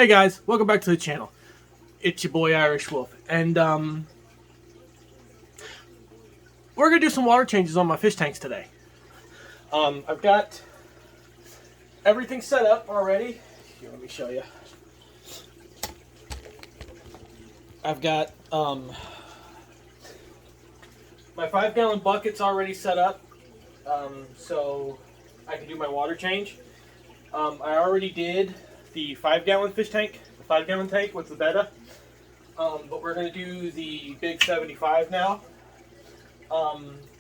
Hey guys, welcome back to the channel. It's your boy Irish Wolf, and we're gonna do some water changes on my fish tanks today. I've got everything set up already. Here, let me show you. I've got my 5-gallon buckets already set up, so I can do my water change. I already did the 5-gallon fish tank, the 5-gallon tank with the Betta. But we're going to do the big 75 now.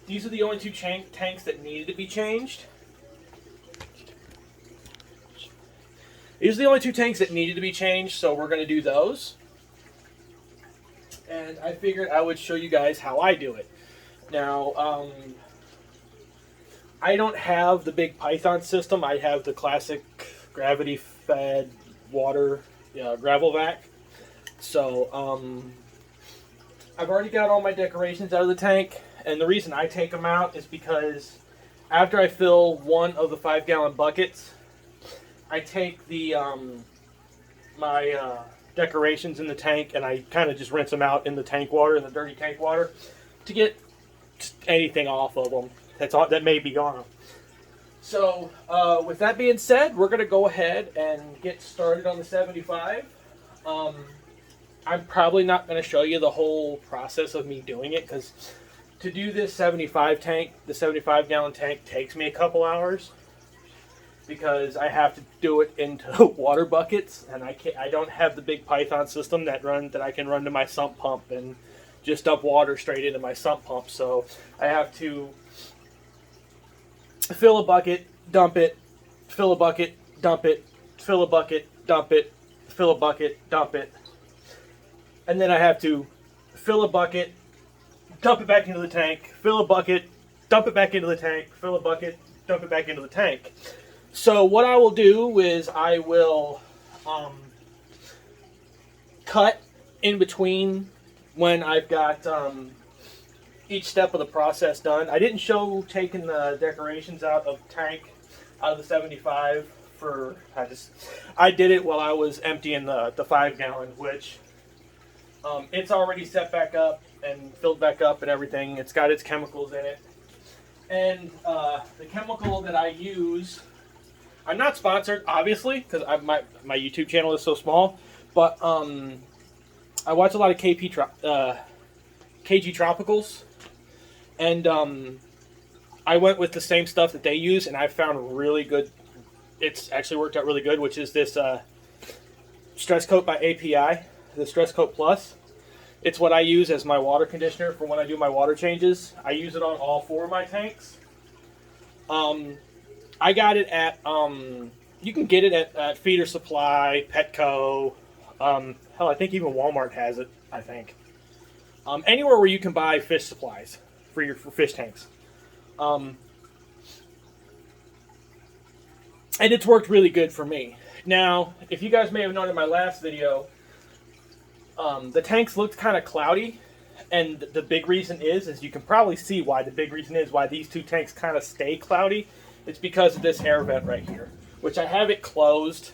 These are the only two tanks that needed to be changed. These are the only two tanks that needed to be changed, so we're going to do those. And I figured I would show you guys how I do it. Now, I don't have the big Python system. I have the classic gravity-fed water gravel vac. So, I've already got all my decorations out of the tank, and the reason I take them out is because after I fill one of the 5-gallon buckets, I take the my decorations in the tank and I kind of just rinse them out in the tank water, in the dirty tank water, to get anything off of them that may be gone. So, with that being said, we're going to go ahead and get started on the 75. I'm probably not going to show you the whole process of me doing it, because to do this 75 tank, the 75-gallon tank, takes me a couple hours, because I have to do it into water buckets, and I don't have the big Python system that I can run to my sump pump and just dump water straight into my sump pump. So I have to fill a bucket, dump it, fill a bucket, dump it, fill a bucket, dump it, fill a bucket, dump it. And then I have to fill a bucket, dump it back into the tank, fill a bucket, dump it back into the tank, fill a bucket, dump it back into the tank. So what I will do is I will cut in between when I've got each step of the process done. I didn't show taking the decorations out of the 75 for, I did it while I was emptying the 5-gallon, which it's already set back up and filled back up and everything. It's got its chemicals in it. And the chemical that I use, I'm not sponsored, obviously, because my YouTube channel is so small, but I watch a lot of KG Tropicals, and I went with the same stuff that they use, and I found really good. It's actually worked out really good, which is this Stress Coat by API, the Stress Coat Plus. It's what I use as my water conditioner for when I do my water changes. I use it on all 4 of my tanks. I got it at, you can get it at Feeder Supply, Petco, hell, I think even Walmart has it, I think. Anywhere where you can buy fish supplies for fish tanks. And it's worked really good for me. Now, if you guys may have known in my last video, the tanks looked kind of cloudy, and the big reason is you can probably see why the big reason is why these two tanks kind of stay cloudy. It's because of this air vent right here, which I have it closed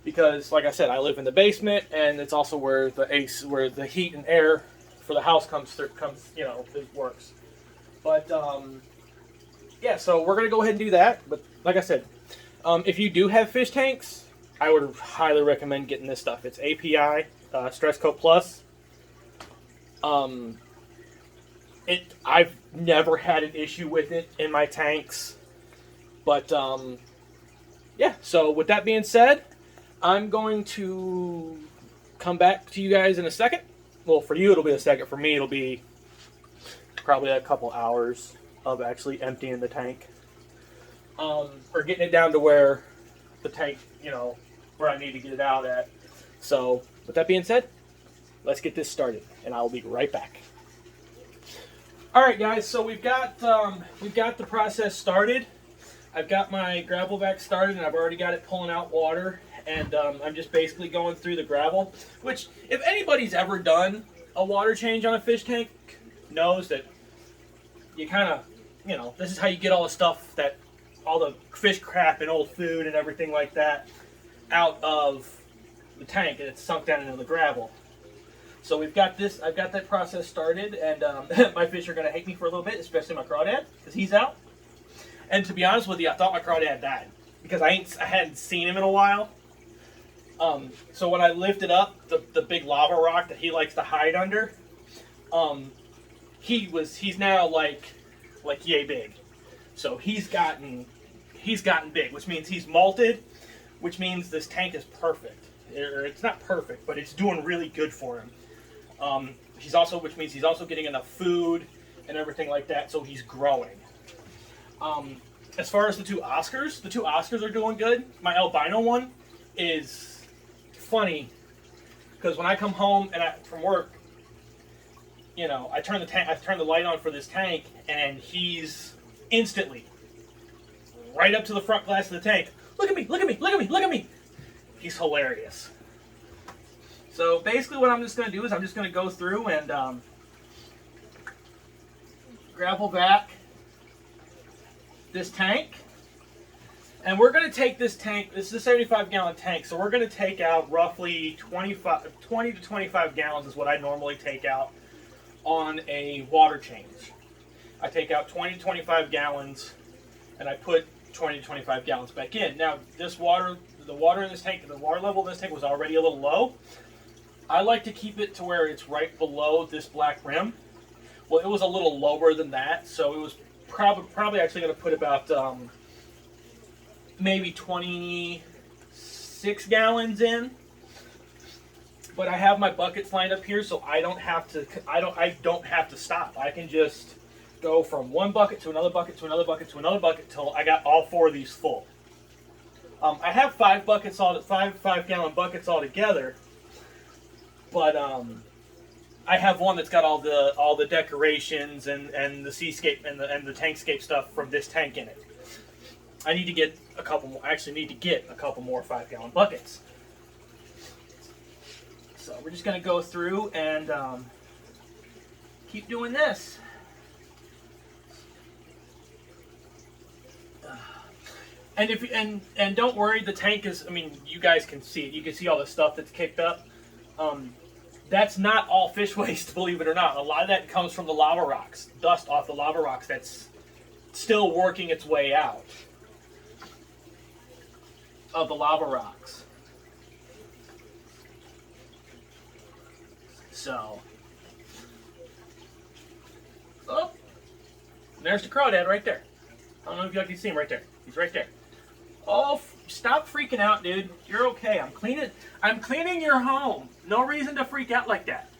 because, like I said, I live in the basement, and it's also where the heat and air for the house it works. But yeah, so we're gonna go ahead and do that. But like I said, if you do have fish tanks, I would highly recommend getting this stuff. It's API Stress Coat Plus. I've never had an issue with it in my tanks. But, yeah, so with that being said, I'm going to come back to you guys in a second. Well, for you, it'll be a second. For me, it'll be probably a couple hours of actually emptying the tank. Or getting it down to where the tank, where I need to get it out at. So, with that being said, let's get this started, and I'll be right back. All right, guys, so we've got the process started. I've got my gravel vac started, and I've already got it pulling out water, and I'm just basically going through the gravel, which, if anybody's ever done a water change on a fish tank, knows that you kind of, this is how you get all the stuff all the fish crap and old food and everything like that out of the tank, and it's sunk down into the gravel. So we've got this. I've got that process started, and my fish are going to hate me for a little bit, especially my crawdad, because he's out. And to be honest with you, I thought my crawdad died because I hadn't seen him in a while. So when I lifted up the big lava rock that he likes to hide under, he's now like yay big. So he's gotten big, which means he's malted, which means this tank is perfect. Or it's not perfect, but it's doing really good for him. Which means he's also getting enough food and everything like that, so he's growing. As far as the two Oscars are doing good. My albino one is funny because when I come home from work, I turn the light on for this tank, and he's instantly right up to the front glass of the tank. Look at me, look at me, look at me, look at me. He's hilarious. So basically what I'm just going to do is I'm just going to go through and gravel back this tank. And we're going to take this tank, this is a 75-gallon tank, so we're going to take out roughly 20 to 25 gallons is what I normally take out on a water change. I take out 20 to 25 gallons and I put 20 to 25 gallons back in. Now the water in this tank, the water level in this tank was already a little low. I like to keep it to where it's right below this black rim. Well, it was a little lower than that, so it was probably actually going to put about maybe 26 gallons in. But I have my buckets lined up here, so I don't have to stop. I can just go from one bucket to another bucket to another bucket to another bucket till I got all four of these full. I have 5 5-gallon buckets all together, but I have one that's got all the decorations and the seascape and the tankscape stuff from this tank in it. I need to get a couple more. I actually need to get a couple more 5-gallon buckets. So we're just going to go through and keep doing this. And don't worry, the tank is, you guys can see it. You can see all the stuff that's kicked up. That's not all fish waste, believe it or not. A lot of that comes from the lava rocks, dust off the lava rocks that's still working its way out of the lava rocks. So, oh, there's the crawdad right there. I don't know if y'all can see him right there. He's right there. Oh, stop freaking out, dude. You're okay. I'm cleaning your home. No reason to freak out like that.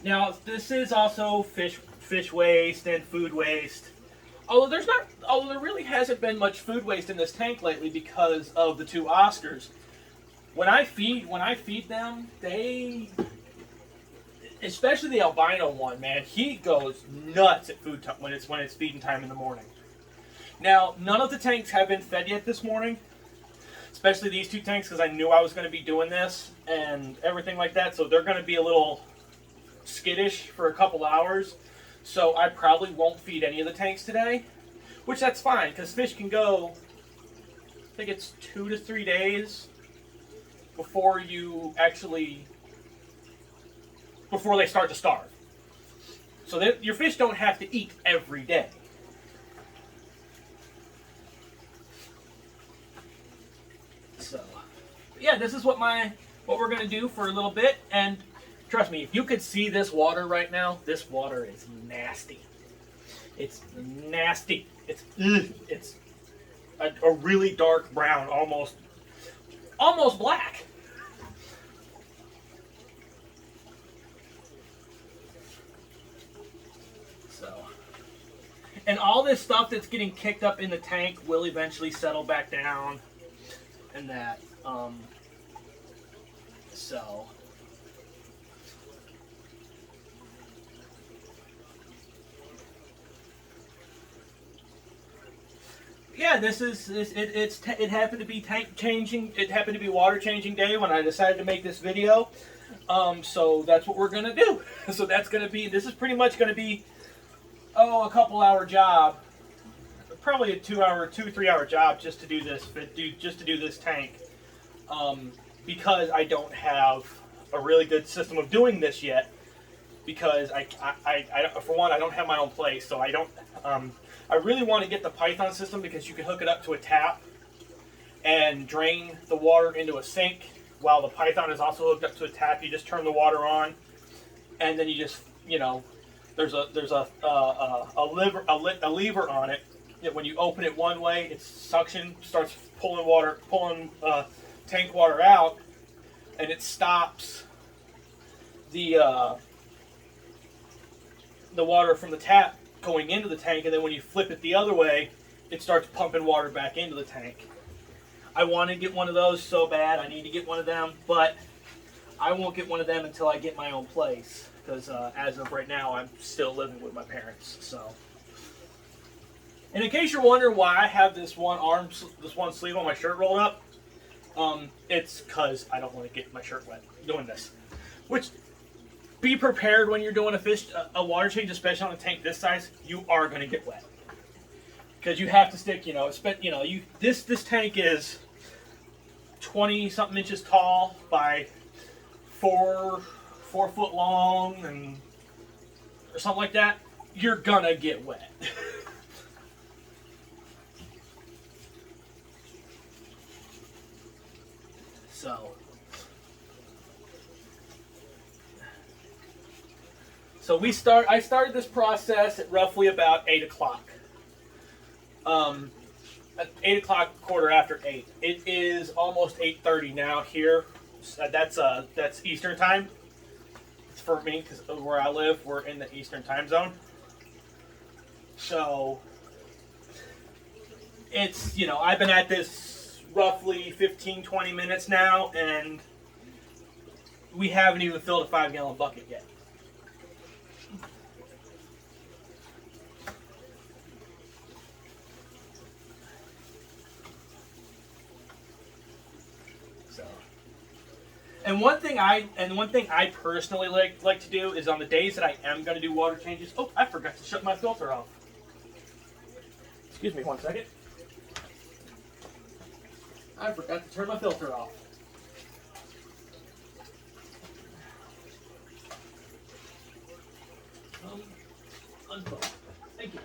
Now, this is also fish waste and food waste. Although there really hasn't been much food waste in this tank lately because of the 2 Oscars. When I feed them, especially the albino one, man, he goes nuts at food time when it's feeding time in the morning. Now, none of the tanks have been fed yet this morning, especially these 2 tanks, because I knew I was going to be doing this and everything like that. So they're going to be a little skittish for a couple hours. So I probably won't feed any of the tanks today, which that's fine because fish can go, I think it's 2 to 3 days before they start to starve. So your fish don't have to eat every day. So, yeah, this is what we're going to do for a little bit. And trust me, if you could see this water right now, this water is nasty. It's nasty. It's a really dark brown, almost black. So, and all this stuff that's getting kicked up in the tank will eventually settle back down, and that. So. Yeah, it happened to be tank changing. It happened to be water changing day when I decided to make this video. So that's what we're gonna do. So this is pretty much gonna be a couple hour job. probably a 2-3 hour job just to do this, just to do this tank, because I don't have a really good system of doing this yet. Because I for one, I don't have my own place, so I don't. I really want to get the Python system because you can hook it up to a tap and drain the water into a sink, while the Python is also hooked up to a tap. You just turn the water on, and then you just, there's a lever on it that when you open it one way, its suction starts pulling tank water out, and it stops the water from the tap going into the tank, and then when you flip it the other way, it starts pumping water back into the tank. I want to get one of those so bad. I need to get one of them, but I won't get one of them until I get my own place, because as of right now, I'm still living with my parents. So, and in case you're wondering why I have this one sleeve on my shirt rolled up, it's because I don't want to get my shirt wet doing this. Which, be prepared when you're doing a water change, especially on a tank this size. You are going to get wet because you have to stick. This tank is 20-something inches tall by 4 foot long, and or something like that. You're gonna get wet. So I started this process at roughly about 8 o'clock. At 8 o'clock, quarter after 8. It is almost 8:30 now here. That's Eastern time. It's for me because where I live, we're in the Eastern time zone. So it's, I've been at this roughly 15-20 minutes now, and we haven't even filled a 5-gallon bucket yet. And one thing I personally like to do is on the days that I am going to do water changes. Oh, I forgot to shut my filter off. Excuse me 1 second. I forgot to turn my filter off. Unplug. Thank you.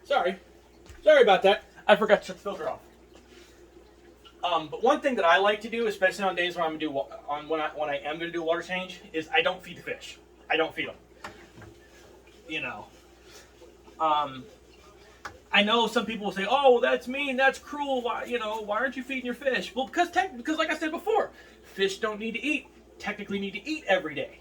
Sorry about that. I forgot to shut the filter off. But one thing that I like to do, especially on days when I'm when I am going to do a water change, is I don't feed the fish. I don't feed them. I know some people will say, "Oh, well, that's mean. That's cruel. Why aren't you feeding your fish?" Well, because like I said before, fish don't need to eat. Technically, need to eat every day.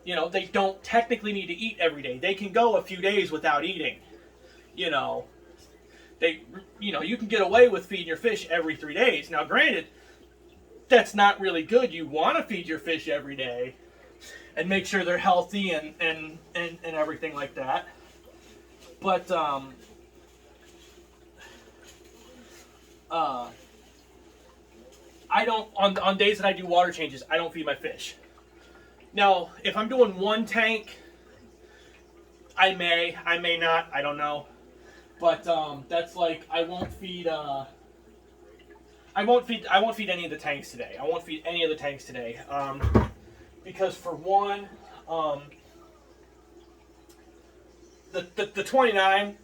They don't technically need to eat every day. They can go a few days without eating. You can get away with feeding your fish every 3 days. Now, granted, that's not really good. You want to feed your fish every day and make sure they're healthy and everything like that. But I don't on days that I do water changes, I don't feed my fish. Now, if I'm doing one tank, I may not, I don't know. But that's like I won't feed any of the tanks today. I won't feed any of the tanks today. Because for one, the 29,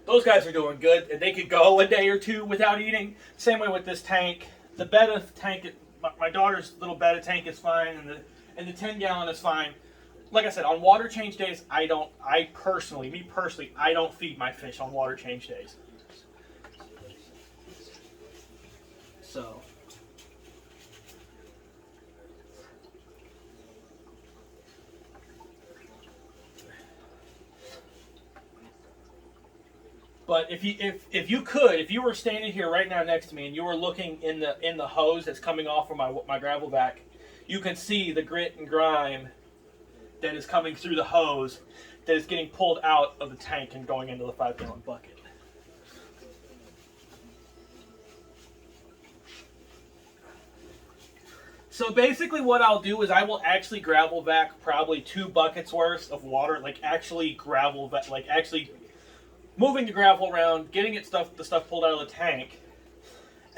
those guys are doing good, and they could go a day or two without eating. Same way with this tank. The betta tank, my daughter's little betta tank is fine, and the 10-gallon is fine. Like I said, on water change days, I don't feed my fish on water change days. So. But if you were standing here right now next to me and you were looking in the hose that's coming off from my gravel vac, you can see the grit and grime that is coming through the hose that is getting pulled out of the tank and going into the 5-gallon bucket. So basically what I'll do is I will actually gravel vac probably 2 buckets worth of water, like actually gravel, like actually moving the gravel around, getting the stuff pulled out of the tank,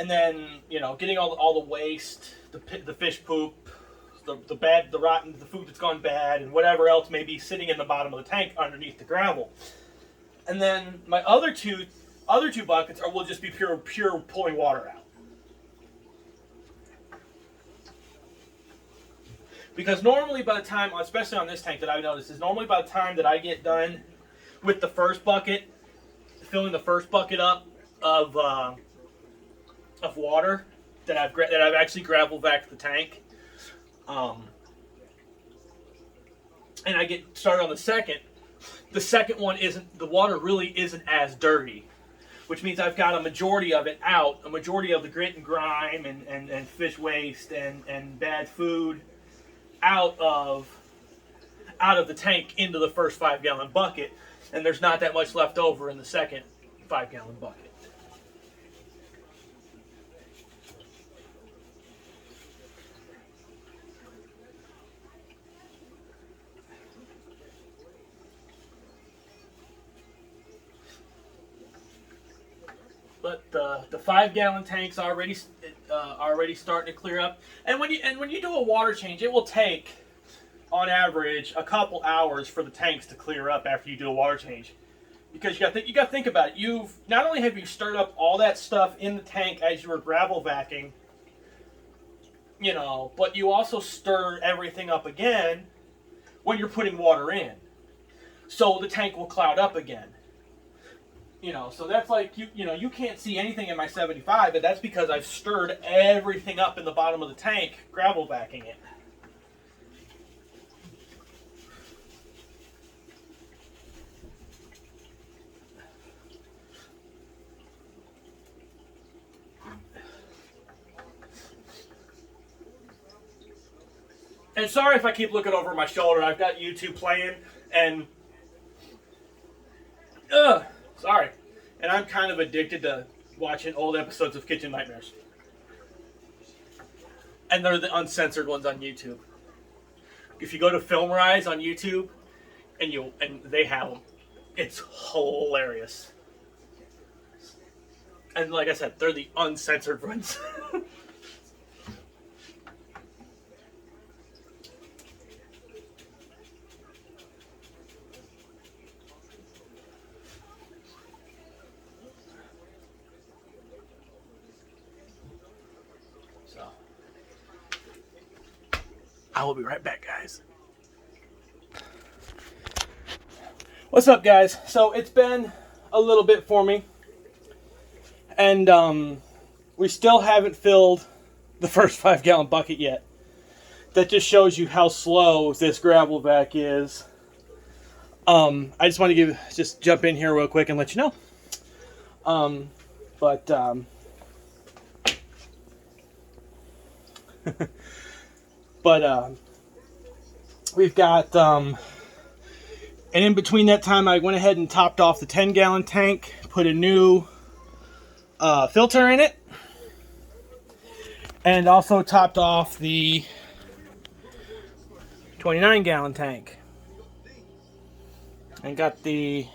and then, you know, getting all the waste, the fish poop, the rotten, the food that's gone bad, and whatever else may be sitting in the bottom of the tank underneath the gravel. And then my other two buckets will just be pure pulling water out. Because normally by the time, especially on this tank that I've noticed, is normally by the time that I get done with the first bucket, filling the first bucket up of water that I've actually gravel vac the tank, and I get started on the second one the water really isn't as dirty, which means I've got a majority of it out, a majority of the grit and grime and fish waste and bad food out of the tank into the first 5-gallon bucket, and there's not that much left over in the second 5-gallon bucket. But the 5-gallon tank's already starting to clear up, and when you do a water change, it will take, on average, a couple hours for the tanks to clear up after you do a water change, because you got to think about it. You've not only have you stirred up all that stuff in the tank as you were gravel vacuuming, you know, but you also stir everything up again when you're putting water in, so the tank will cloud up again. You know, so that's like, you can't see anything in my 75, but that's because I've stirred everything up in the bottom of the tank, gravel vacuuming it. And sorry if I keep looking over my shoulder. I've got YouTube playing, and sorry. And I'm kind of addicted to watching old episodes of Kitchen Nightmares. And they're the uncensored ones on YouTube. If you go to Filmrise on YouTube, and they have them, it's hilarious. And like I said, they're the uncensored ones. I will be right back, guys. What's up, guys? So it's been a little bit for me, and we still haven't filled the first 5-gallon bucket yet. That just shows you how slow this gravel vac is. I just want to just jump in here real quick and let you know. But we've got, and in between that time, I went ahead and topped off the 10-gallon tank, put a new filter in it, and also topped off the 29-gallon tank, and got the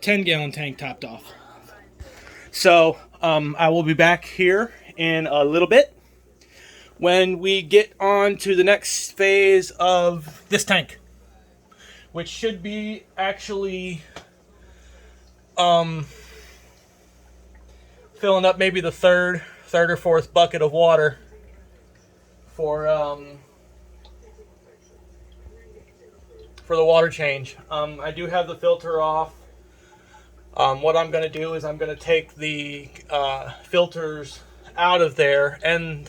10-gallon tank topped off. So I will be back here in a little bit when we get on to the next phase of this tank, which should be actually filling up maybe the third or fourth bucket of water for the water change. I do have the filter off. What I'm going to do is I'm going to take the filters out of there and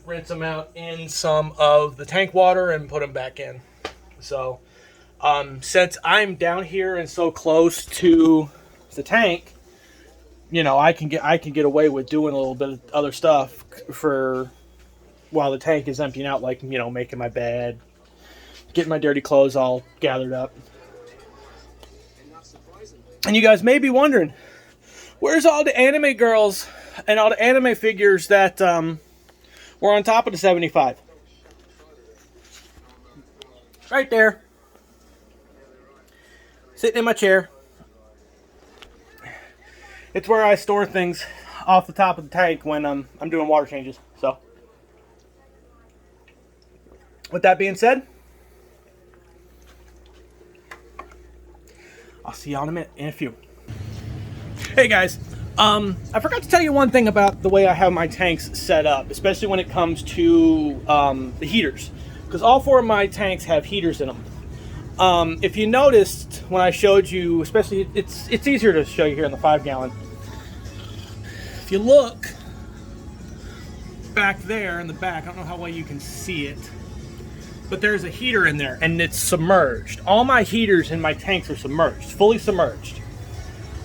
rinse them out in some of the tank water and put them back in. So since I'm down here and so close to the tank, you know, I can get away with doing a little bit of other stuff for while the tank is emptying out, like, you know, making my bed, getting my dirty clothes all gathered up. And you guys may be wondering, Where's all the anime girls and all the anime figures that were on top of the 75? Right there. Sitting in my chair. It's where I store things off the top of the tank when I'm doing water changes. So, with that being said, I'll see y'all in a few. Hey guys, I forgot to tell you one thing about the way I have my tanks set up, especially when it comes to the heaters, because all 4 of my tanks have heaters in them. If you noticed when I showed you, especially it's easier to show you here in the 5-gallon. If you look back there in the back, I don't know how well you can see it, but there's a heater in there and it's submerged. All my heaters in my tanks are submerged, fully submerged.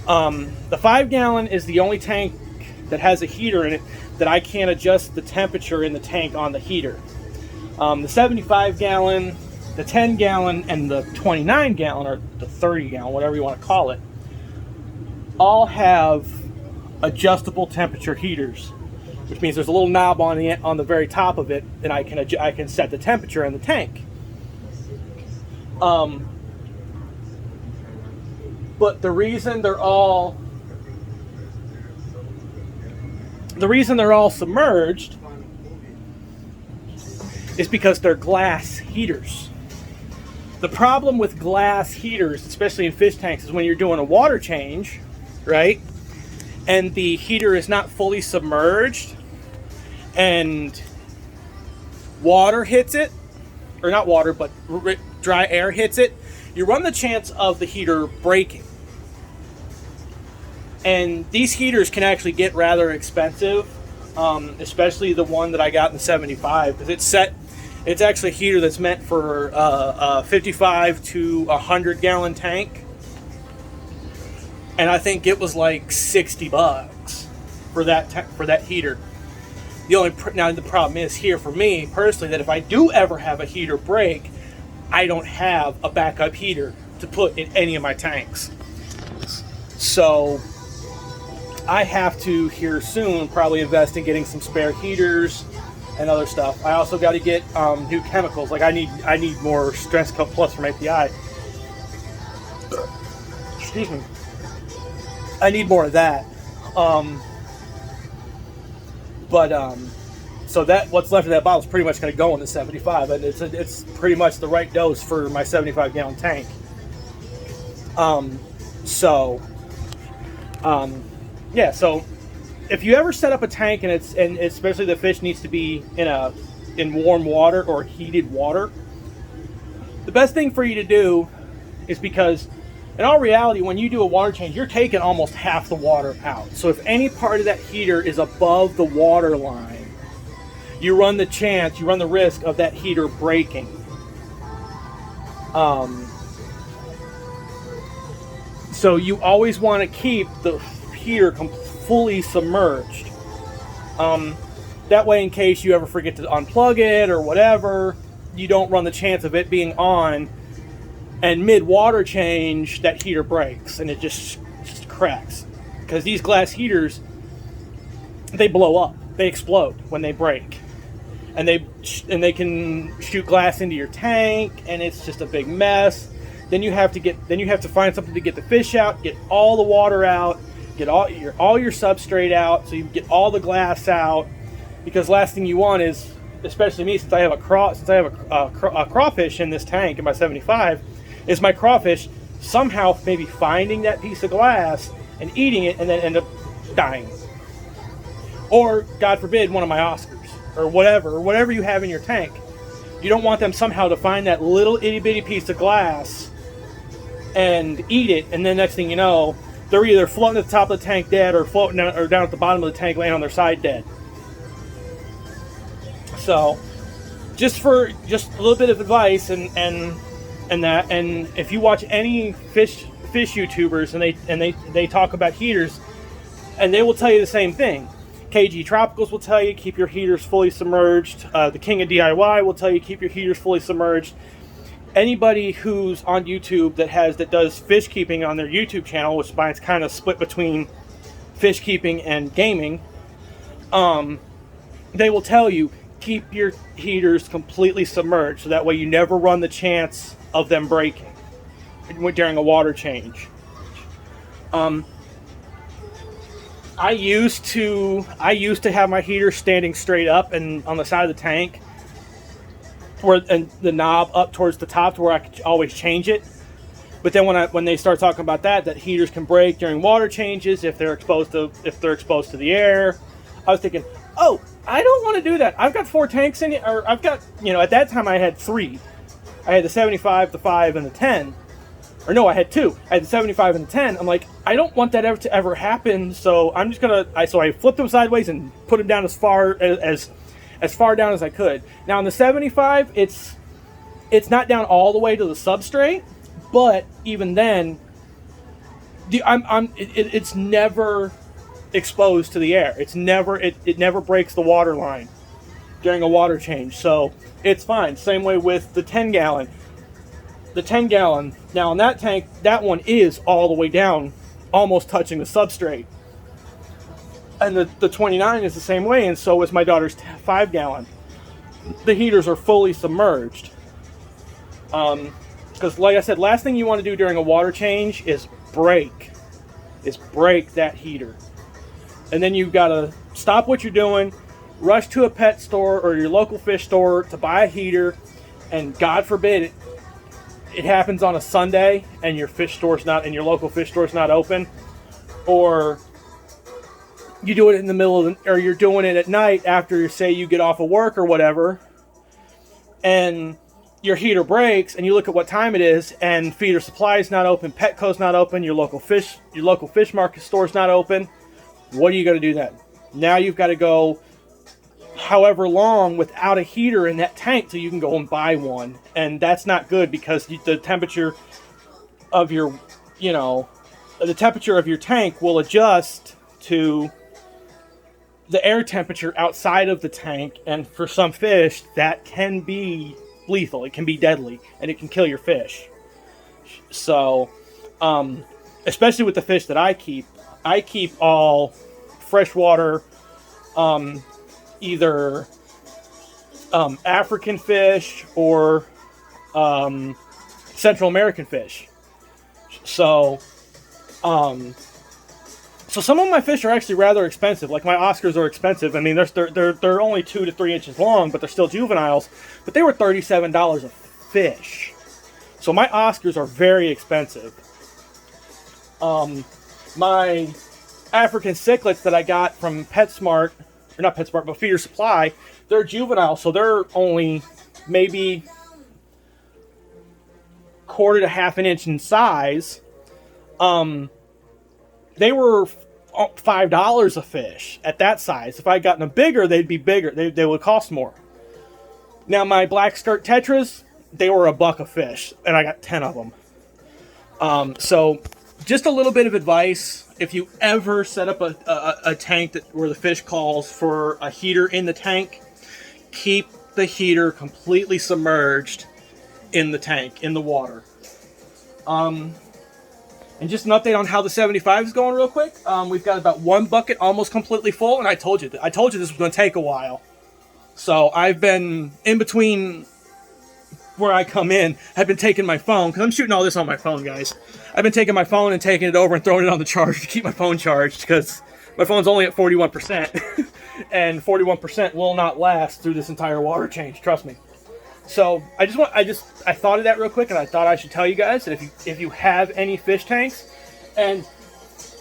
The 5-gallon is the only tank that has a heater in it that I can't adjust the temperature in the tank on the heater. The 75-gallon, the 10-gallon, and the 29-gallon, or the 30-gallon, whatever you want to call it, all have adjustable temperature heaters, which means there's a little knob on the very top of it, and I can set the temperature in the tank. But the reason they're all submerged is because they're glass heaters. The problem with glass heaters, especially in fish tanks, is when you're doing a water change, right? And the heater is not fully submerged and water hits it, or not water, but dry air hits it, you run the chance of the heater breaking. And these heaters can actually get rather expensive, especially the one that I got in the 75, because it's actually a heater that's meant for a 55 to 100-gallon tank. And I think it was like $60 for that heater. Now the problem is here for me personally, that if I do ever have a heater break, I don't have a backup heater to put in any of my tanks. So I have to here soon probably invest in getting some spare heaters and other stuff. I also got to get new chemicals. Like I need more Stress Coat Plus from API. Excuse me. I need more of that. So that what's left of that bottle is pretty much going to go in the 75, and it's pretty much the right dose for my 75-gallon tank. Yeah. So if you ever set up a tank and especially the fish needs to be in warm water or heated water, the best thing for you to do is, because in all reality, when you do a water change, you're taking almost half the water out. So if any part of that heater is above the water line, you run the risk of that heater breaking. So you always want to keep the heater fully submerged. That way, in case you ever forget to unplug it or whatever, you don't run the chance of it being on, and mid-water change, that heater breaks and it just cracks. Because these glass heaters, they blow up. They explode when they break. And they can shoot glass into your tank, and it's just a big mess. Then you have to find something to get the fish out, get all the water out, get all your substrate out, so you get all the glass out. Because last thing you want is, especially me, since I have a crawfish in this tank in my 75, is my crawfish somehow maybe finding that piece of glass and eating it and then end up dying. Or, God forbid, one of my Oscars, or whatever you have in your tank. You don't want them somehow to find that little itty bitty piece of glass and eat it, and then next thing you know, they're either floating at the top of the tank dead, or floating down at the bottom of the tank laying on their side dead. So, just a little bit of advice, and if you watch any fish YouTubers and they talk about heaters, and they will tell you the same thing. KG Tropicals will tell you keep your heaters fully submerged. The King of DIY will tell you keep your heaters fully submerged. Anybody who's on YouTube that does fish keeping on their YouTube channel, which mine's kind of split between fish keeping and gaming, they will tell you keep your heaters completely submerged, so that way you never run the chance of them breaking during a water change. I used to have my heater standing straight up and on the side of the tank, and the knob up towards the top, to where I could always change it. But then when they start talking about that heaters can break during water changes if they're exposed to the air, I was thinking, oh, I don't want to do that. I've got 4 tanks in it, or I've got, at that time I had 3. I had the 75, the 5, and the 10. Or no, I had 2. I had the 75 and the 10. I'm like, I don't want that to ever happen, so I'm just gonna. So I flipped them sideways and put them down as far down as I could. Now in the 75, it's not down all the way to the substrate, but even then, it's never exposed to the air. It never breaks the water line during a water change, so it's fine. Same way with the 10 gallon. The 10 gallon, now in that tank, that one is all the way down, almost touching the substrate. And the 29 is the same way, and so is my daughter's 5 gallon. The heaters are fully submerged. Because like I said, last thing you want to do during a water change is break that heater. And then you've got to stop what you're doing, rush to a pet store or your local fish store to buy a heater, and God forbid it happens on a Sunday and your local fish store's not open, or you do it in the middle of or you're doing it at night after, say, you get off of work or whatever, and your heater breaks, and you look at what time it is, and Feeder Supply's not open, Petco's not open, your local fish market store's not open. What are you going to do then? Now you've got to go however long without a heater in that tank till you can go and buy one, and that's not good, because the temperature of your tank will adjust to the air temperature outside of the tank, and for some fish that can be lethal. It can be deadly, and it can kill your fish. So especially with the fish that I keep all freshwater, either African fish or Central American fish. So some of my fish are actually rather expensive. Like my Oscars are expensive. I mean, they're only 2 to 3 inches long, but they're still juveniles. But they were $37 a fish. So my Oscars are very expensive. My African cichlids that I got from PetSmart, or not PetSmart, but Feeder Supply, they're juvenile, so they're only maybe quarter to half an inch in size. They were $5 a fish at that size. If I had gotten them bigger, they'd be bigger. They would cost more. Now my black skirt tetras, they were $1 a fish, and I got 10 of them. So just a little bit of advice: if you ever set up a tank where the fish calls for a heater in the tank, keep the heater completely submerged in the tank, in the water. And just an update on how the 75 is going real quick. We've got about 1 bucket almost completely full, and I told you this was going to take a while. So I've been in between where I come in. I've been taking my phone, because I'm shooting all this on my phone, guys. I've been taking my phone and taking it over and throwing it on the charger to keep my phone charged, because my phone's only at 41%, and 41% will not last through this entire water change. Trust me. So I thought of that real quick, and I thought I should tell you guys that if you have any fish tanks, and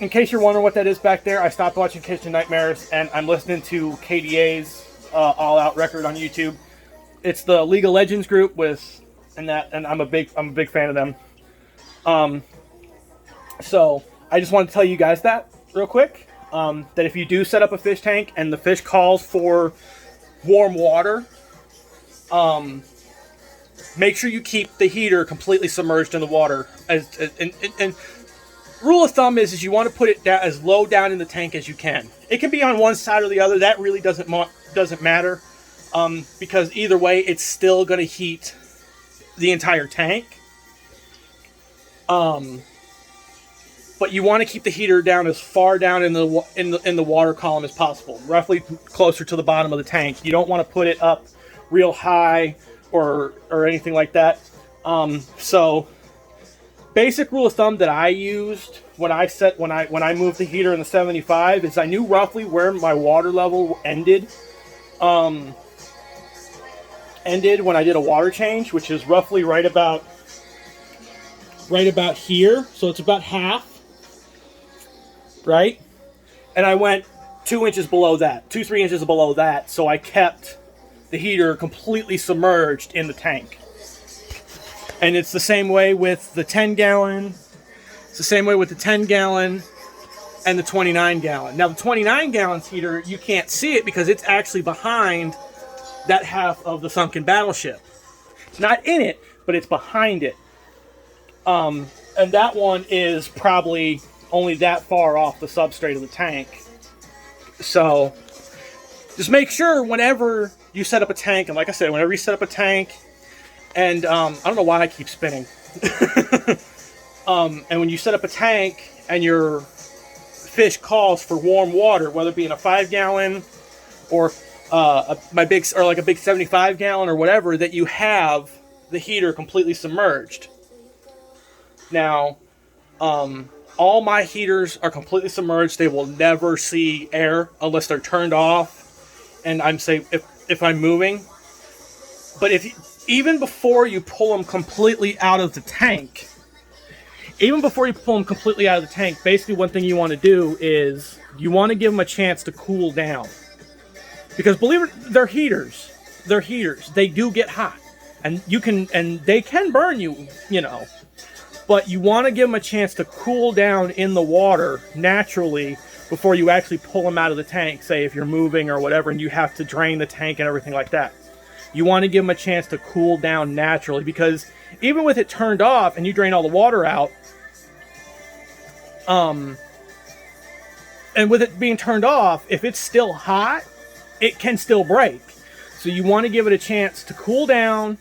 in case you're wondering what that is back there, I stopped watching Kitchen Nightmares and I'm listening to KDA's All Out record on YouTube. It's the League of Legends group and I'm a big fan of them. So I just wanted to tell you guys that real quick, that if you do set up a fish tank and the fish calls for warm water, make sure you keep the heater completely submerged in the water. And rule of thumb is you want to put it down as low down in the tank as you can. It can be on one side or the other. That really doesn't matter, because either way, it's still going to heat the entire tank. But but you want to keep the heater down as far down in the water column as possible, roughly closer to the bottom of the tank. You don't want to put it up real high or anything like that. So basic rule of thumb that I used when I moved the heater in the 75 is I knew roughly where my water level ended when I did a water change, which is roughly right about here. So it's about half, right? And I went 2 inches below that, 3 inches below that. So I kept the heater completely submerged in the tank. And it's the same way with the 10 gallon. It's the same way with the 10 gallon and the 29 gallon. Now the 29 gallons heater, you can't see it because it's actually behind that half of the sunken battleship. It's not in it, but it's behind it. And that one is probably only that far off the substrate of the tank. So just make sure whenever you set up a tank, and like I said, whenever you set up a tank, and I don't know why I keep spinning. And when you set up a tank and your fish calls for warm water, whether it be in a 5 gallon or a big 75 gallon or whatever, that you have the heater completely submerged. Now, all my heaters are completely submerged. They will never see air unless they're turned off. And if I'm moving, but even before you pull them completely out of the tank, basically one thing you want to do is you want to give them a chance to cool down. Because believe it, they're heaters. They do get hot. And they can burn you, But you want to give them a chance to cool down in the water naturally before you actually pull them out of the tank, say if you're moving or whatever and you have to drain the tank and everything like that. You want to give them a chance to cool down naturally, because even with it turned off and you drain all the water out, and with it being turned off, if it's still hot, it can still break. So you want to give it a chance to cool down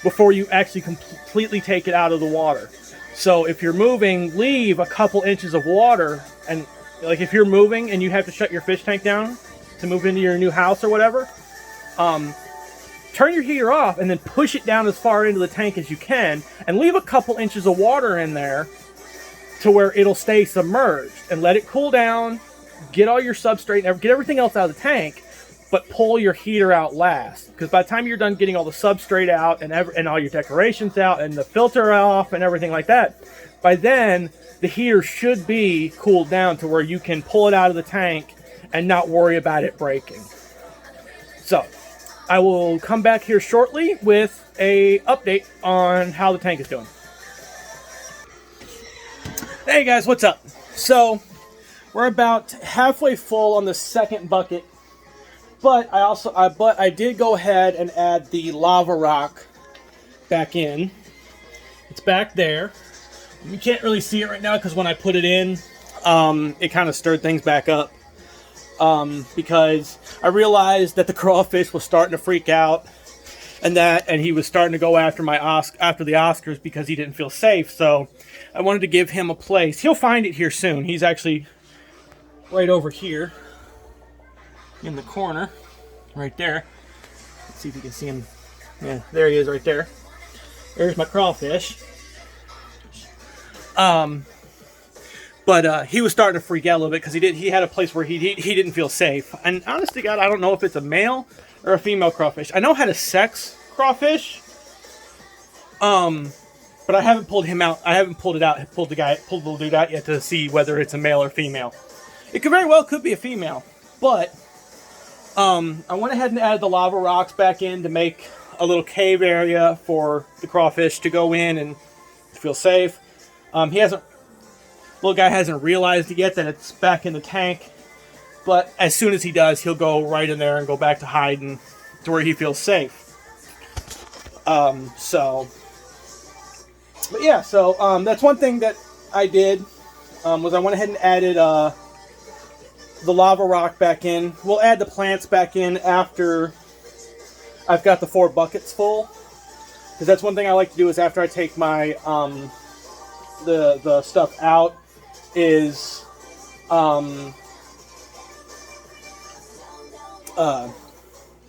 before you actually completely take it out of the water. So if you're moving, leave a couple inches of water, and like if you're moving and you have to shut your fish tank down to move into your new house or whatever, turn your heater off and then push it down as far into the tank as you can and leave a couple inches of water in there to where it'll stay submerged, and let it cool down, get all your substrate and get everything else out of the tank, but pull your heater out last. Because by the time you're done getting all the substrate out and all your decorations out and the filter off and everything like that, by then the heater should be cooled down to where you can pull it out of the tank and not worry about it breaking. So I will come back here shortly with a update on how the tank is doing. Hey guys, what's up? So we're about halfway full on the second bucket, but I did go ahead and add the lava rock back in. It's back there. You can't really see it right now because when I put it in, it kind of stirred things back up. Because I realized that the crawfish was starting to freak out, and he was starting to go after the Oscars because he didn't feel safe. So I wanted to give him a place. He'll find it here soon. He's actually right over here in the corner, right there. Let's see if you can see him. Yeah, there he is, right there. There's my crawfish. But he was starting to freak out a little bit because he had a place where he didn't feel safe. And honest to God, I don't know if it's a male or a female crawfish. I know how to sex crawfish. But I haven't pulled him out. I haven't pulled the little dude out yet to see whether it's a male or female. It could very well be a female. But I went ahead and added the lava rocks back in to make a little cave area for the crawfish to go in and feel safe. Little guy hasn't realized it yet that it's back in the tank, but as soon as he does, he'll go right in there and go back to hiding to where he feels safe. So that's one thing that I did, was I went ahead and added the lava rock back in. We'll add the plants back in after I've got the 4 buckets full, because that's one thing I like to do is after I take my the stuff out is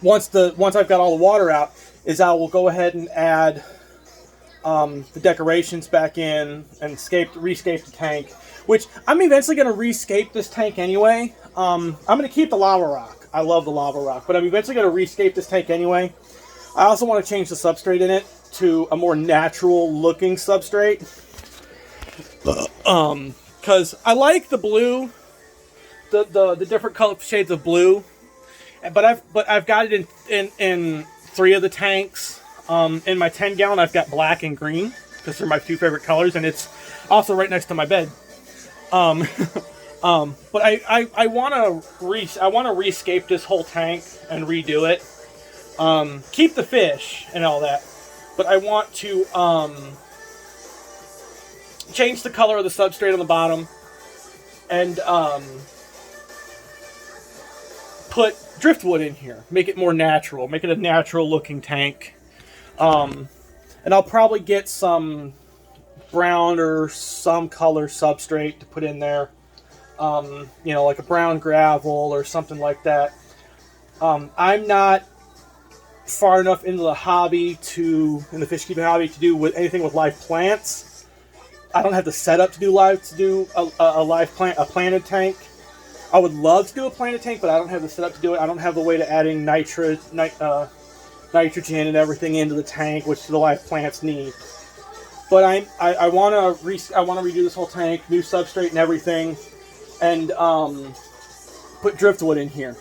once I've got all the water out, is I will go ahead and add the decorations back in and rescape the tank, which I'm eventually going to rescape this tank anyway. I'm going to keep the lava rock. I love the lava rock, but I'm eventually going to rescape this tank anyway. I also want to change the substrate in it to a more natural looking substrate. Because I like the blue, the different color shades of blue, but I've got it in 3 of the tanks. In my 10-gallon, I've got black and green because they're my 2 favorite colors, and it's also right next to my bed. But I want to rescape this whole tank and redo it. Keep the fish and all that, but I want to change the color of the substrate on the bottom and put driftwood in here. Make it more natural. Make it a natural looking tank. And I'll probably get some brown or some color substrate to put in there. You know, like a brown gravel or something like that. I'm not far enough into the hobby in the fish keeping hobby to do with anything with live plants. I don't have the setup to do a planted tank. I would love to do a planted tank, but I don't have the setup to do it. I don't have the way to adding nitrogen and everything into the tank, which the live plants need. But I want to redo this whole tank, new substrate and everything, and put driftwood in here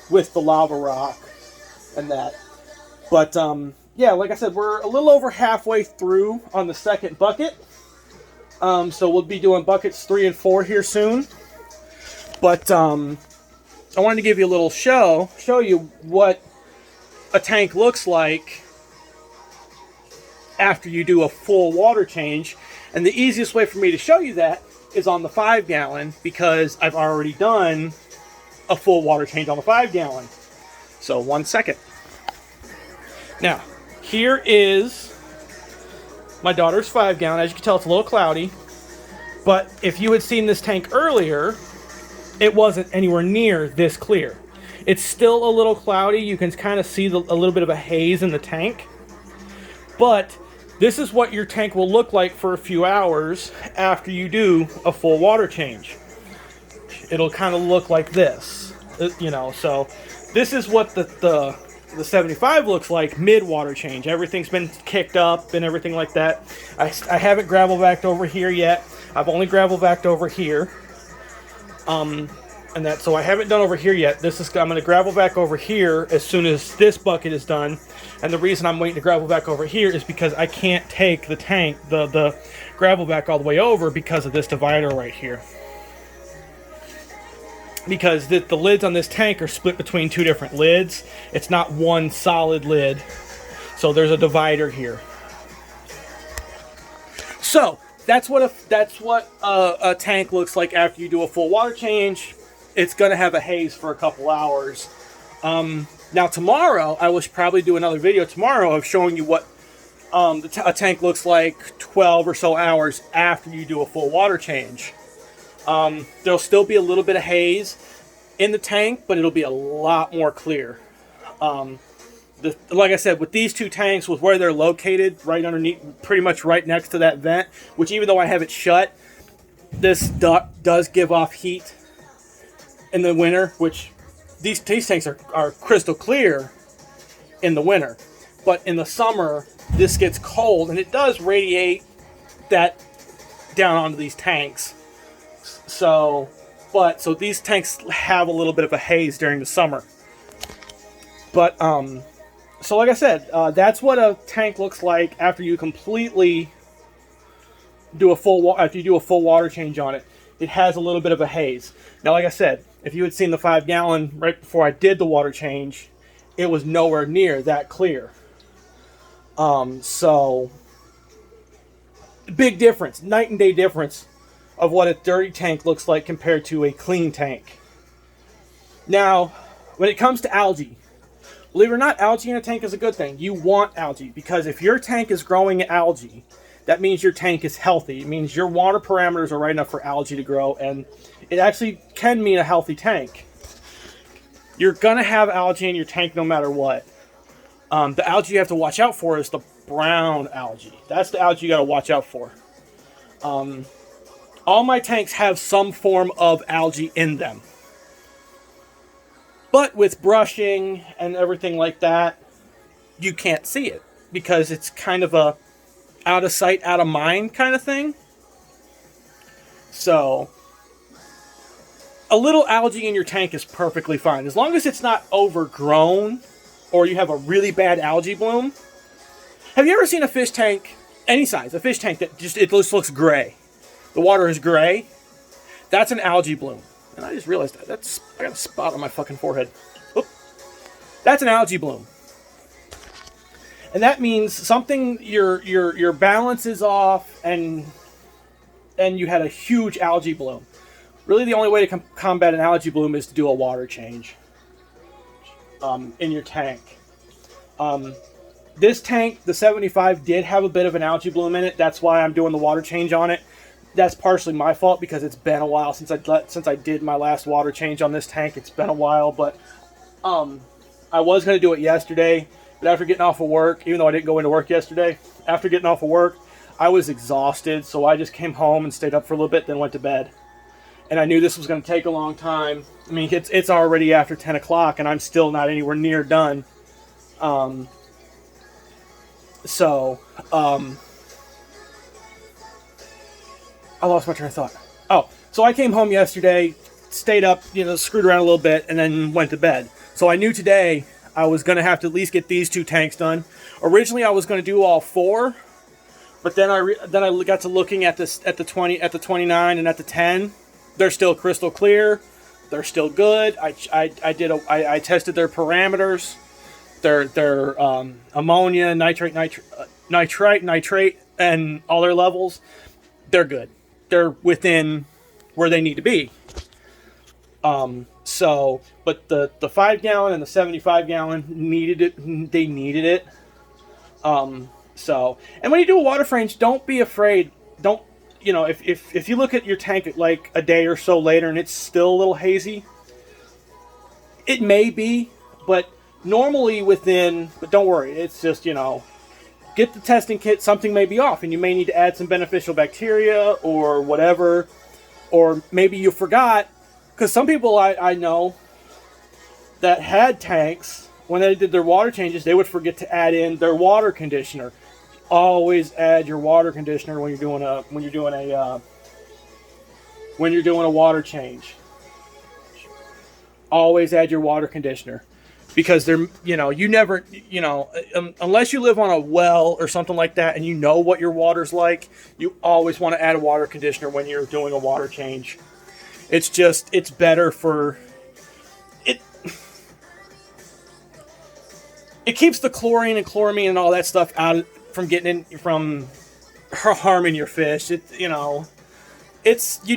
with the lava rock and that. But yeah, like I said, we're a little over halfway through on the second bucket. So we'll be doing buckets 3 and 4 here soon. But I wanted to give you a little show you what a tank looks like after you do a full water change. And the easiest way for me to show you that is on the 5-gallon, because I've already done a full water change on the 5-gallon. So 1 second. Now, here is my daughter's 5-gallon. As you can tell, it's a little cloudy. But if you had seen this tank earlier, it wasn't anywhere near this clear. It's still a little cloudy. You can kind of see a little bit of a haze in the tank. But this is what your tank will look like for a few hours after you do a full water change. It'll kind of look like this. You know, so this is what the 75 looks like mid-water change. Everything's been kicked up and everything like that. I haven't gravel vacked over here yet. I've only gravel vacked over here. And that, so I haven't done over here yet. I'm going to gravel vac over here as soon as this bucket is done. And the reason I'm waiting to gravel vac over here is because I can't take the tank, the gravel vac all the way over because of this divider right here. Because the lids on this tank are split between 2 different lids. It's not one solid lid. So there's a divider here. So that's what a tank looks like after you do a full water change. It's going to have a haze for a couple hours. Now tomorrow, I will probably do another video tomorrow of showing you what a tank looks like 12 or so hours after you do a full water change. There'll still be a little bit of haze in the tank, but it'll be a lot more clear. Like I said, with these 2 tanks, with where they're located, right underneath, pretty much right next to that vent, which even though I have it shut, this duct does give off heat in the winter, which these tanks are crystal clear in the winter. But in the summer, this gets cold, and it does radiate that down onto these tanks. So these tanks have a little bit of a haze during the summer. But, so like I said, that's what a tank looks like after you completely do a full water change on it. It has a little bit of a haze. Now, like I said, if you had seen the 5-gallon right before I did the water change, it was nowhere near that clear. So big difference, night and day difference of what a dirty tank looks like compared to a clean tank. Now, when it comes to algae, believe it or not, algae in a tank is a good thing. You want algae, because if your tank is growing algae, that means your tank is healthy. It means your water parameters are right enough for algae to grow, and it actually can mean a healthy tank. You're going to have algae in your tank no matter what. The algae you have to watch out for is the brown algae. That's the algae you got to watch out for. All my tanks have some form of algae in them. But with brushing and everything like that, you can't see it because it's kind of a out of sight, out of mind kind of thing. So, a little algae in your tank is perfectly fine. As long as it's not overgrown or you have a really bad algae bloom. Have you ever seen a fish tank, any size, a fish tank that just looks gray? The water is gray. That's an algae bloom. And I just realized that. I got a spot on my fucking forehead. Oop. That's an algae bloom. And that means something, your balance is off and you had a huge algae bloom. Really the only way to combat an algae bloom is to do a water change in your tank. This tank, the 75, did have a bit of an algae bloom in it. That's why I'm doing the water change on it. That's partially my fault because it's been a while since I did my last water change on this tank. It's been a while, but I was going to do it yesterday, but after getting off of work, even though I didn't go into work yesterday, after getting off of work, I was exhausted, so I just came home and stayed up for a little bit, then went to bed. And I knew this was going to take a long time. I mean, it's already after 10 o'clock, and I'm still not anywhere near done. I lost my train of thought. Oh, so I came home yesterday, stayed up, screwed around a little bit, and then went to bed. So I knew today I was going to have to at least get these 2 tanks done. Originally, I was going to do all 4, but then I got to looking at this at the 20, at the 29, and at the 10. They're still crystal clear. They're still good. I tested their parameters. Their ammonia, nitrate, and all their levels. They're good. They're within where they need to be. But the 5 gallon and the 75 gallon needed it. They needed it. And when you do a water change, don't be afraid. Don't, if you look at your tank at like a day or so later and it's still a little hazy, it may be, but normally but don't worry. It's just, get the testing kit, something may be off, and you may need to add some beneficial bacteria or whatever, or maybe you forgot, because some people I know that had tanks, when they did their water changes, they would forget to add in their water conditioner. Always add your water conditioner when you're doing a water change. Always add your water conditioner. Because they're, you never, unless you live on a well or something like that and you know what your water's like, you always want to add a water conditioner when you're doing a water change. It's better for, it keeps the chlorine and chloramine and all that stuff out from from harming your fish. You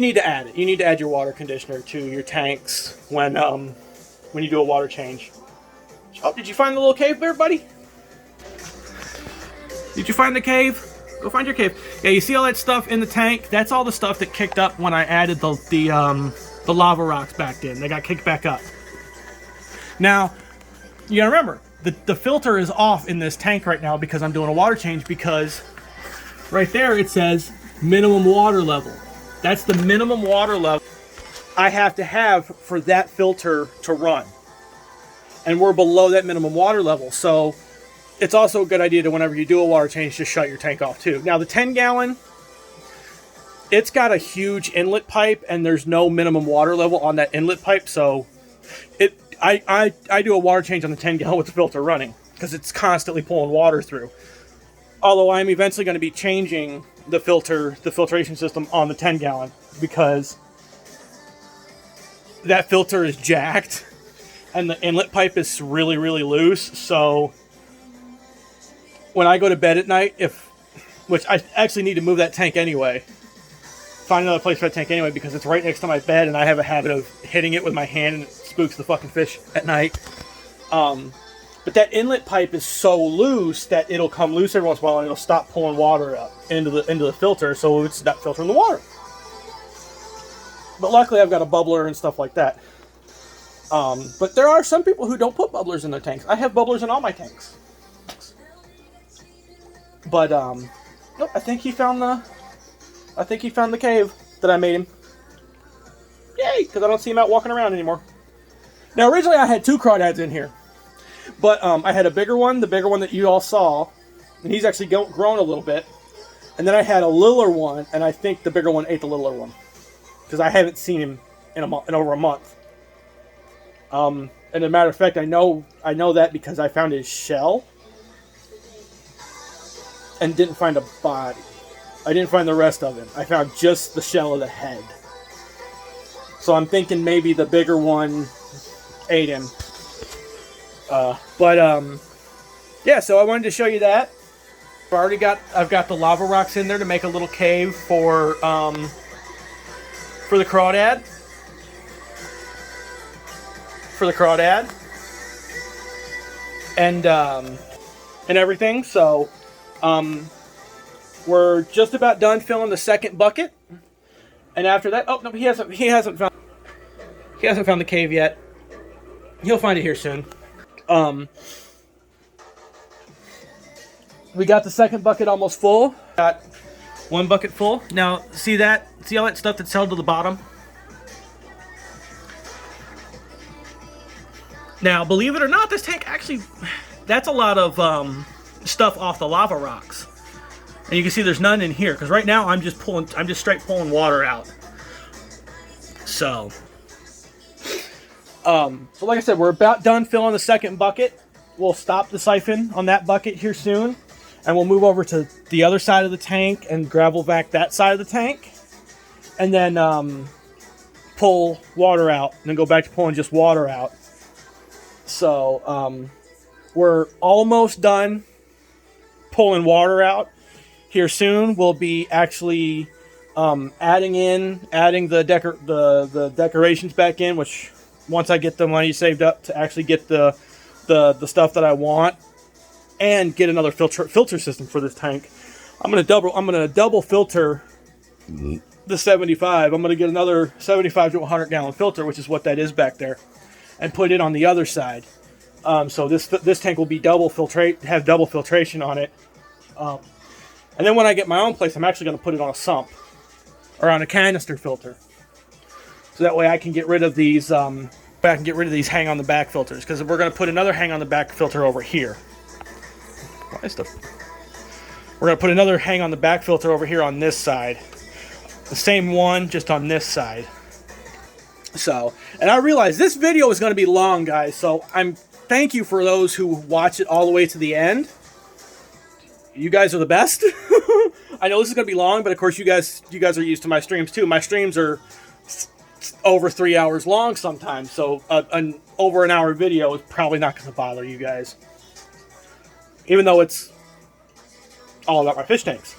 need to add it. You need to add your water conditioner to your tanks when you do a water change. Oh, did you find the little cave there, buddy? Did you find the cave? Go find your cave. Yeah, you see all that stuff in the tank? That's all the stuff that kicked up when I added the lava rocks back in. They got kicked back up. Now, you gotta remember, the filter is off in this tank right now because I'm doing a water change, because right there it says minimum water level. That's the minimum water level I have to have for that filter to run. And we're below that minimum water level. So it's also a good idea to, whenever you do a water change, just shut your tank off too. Now the 10 gallon, it's got a huge inlet pipe and there's no minimum water level on that inlet pipe. So I do a water change on the 10 gallon with the filter running because it's constantly pulling water through. Although I'm eventually going to be changing the filtration system on the 10 gallon because that filter is jacked. And the inlet pipe is really, really loose. So when I go to bed at night, which I actually need to move that tank anyway, find another place for that tank anyway, because it's right next to my bed and I have a habit of hitting it with my hand and it spooks the fucking fish at night. But But that inlet pipe is so loose that it'll come loose every once in a while and it'll stop pulling water up into the filter, so it's not filtering the water. But luckily I've got a bubbler and stuff like that. But there are some people who don't put bubblers in their tanks. I have bubblers in all my tanks. But nope, I think he found the cave that I made him. Yay, because I don't see him out walking around anymore. Now originally I had 2 crawdads in here. But I had a bigger one, the bigger one that you all saw, and he's actually grown a little bit. And then I had a littler one, and I think the bigger one ate the littler one, because I haven't seen him in over a month. And as a matter of fact, I know that because I found his shell and didn't find a body. I didn't find the rest of him. I found just the shell of the head. So I'm thinking maybe the bigger one ate him. Yeah, so I wanted to show you that. I've got the lava rocks in there to make a little cave for the crawdad. And everything. So, we're just about done filling the second bucket. And after that, oh no, he hasn't found the cave yet. He'll find it here soon. We got the second bucket almost full. Got 1 bucket full. Now, see all that stuff that's held to the bottom? Now, believe it or not, this tank actually, that's a lot of stuff off the lava rocks. And you can see there's none in here, because right now I'm just straight pulling water out. So like I said, we're about done filling the second bucket. We'll stop the siphon on that bucket here soon, and we'll move over to the other side of the tank and gravel vac that side of the tank, and then pull water out, and then go back to pulling just water out. So we're almost done pulling water out. Here soon we'll be actually adding the decorations back in, which once I get the money saved up to actually get the stuff that I want and get another filter system for this tank. I'm gonna double filter the 75. I'm gonna get another 75 to 100 gallon filter, which is what that is back there, and put it on the other side. So this tank will be have double filtration on it. And then when I get my own place, I'm actually going to put it on a sump or on a canister filter, so that way I can get rid of these. Hang on the back filters, because we're going to put another hang on the back filter over here. We're going to put another hang on the back filter over here on this side. The same one, just on this side. So, and I realize this video is going to be long, guys. So thank you for those who watch it all the way to the end. You guys are the best. I know this is going to be long, but of course you guys are used to my streams too. My streams are over 3 hours long sometimes, so an over an hour video is probably not going to bother you guys. Even though it's all about my fish tanks.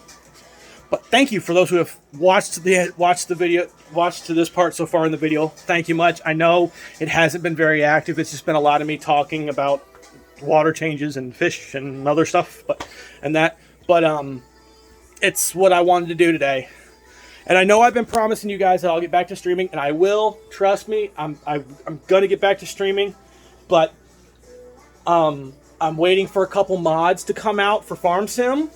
But thank you for those who have watched to this part so far in the video. Thank you much. I know it hasn't been very active. It's just been a lot of me talking about water changes and fish and other stuff, but it's what I wanted to do today. And I know I've been promising you guys that I'll get back to streaming, and I will. Trust me, I'm gonna get back to streaming, but I'm waiting for a couple mods to come out for Farm Sim.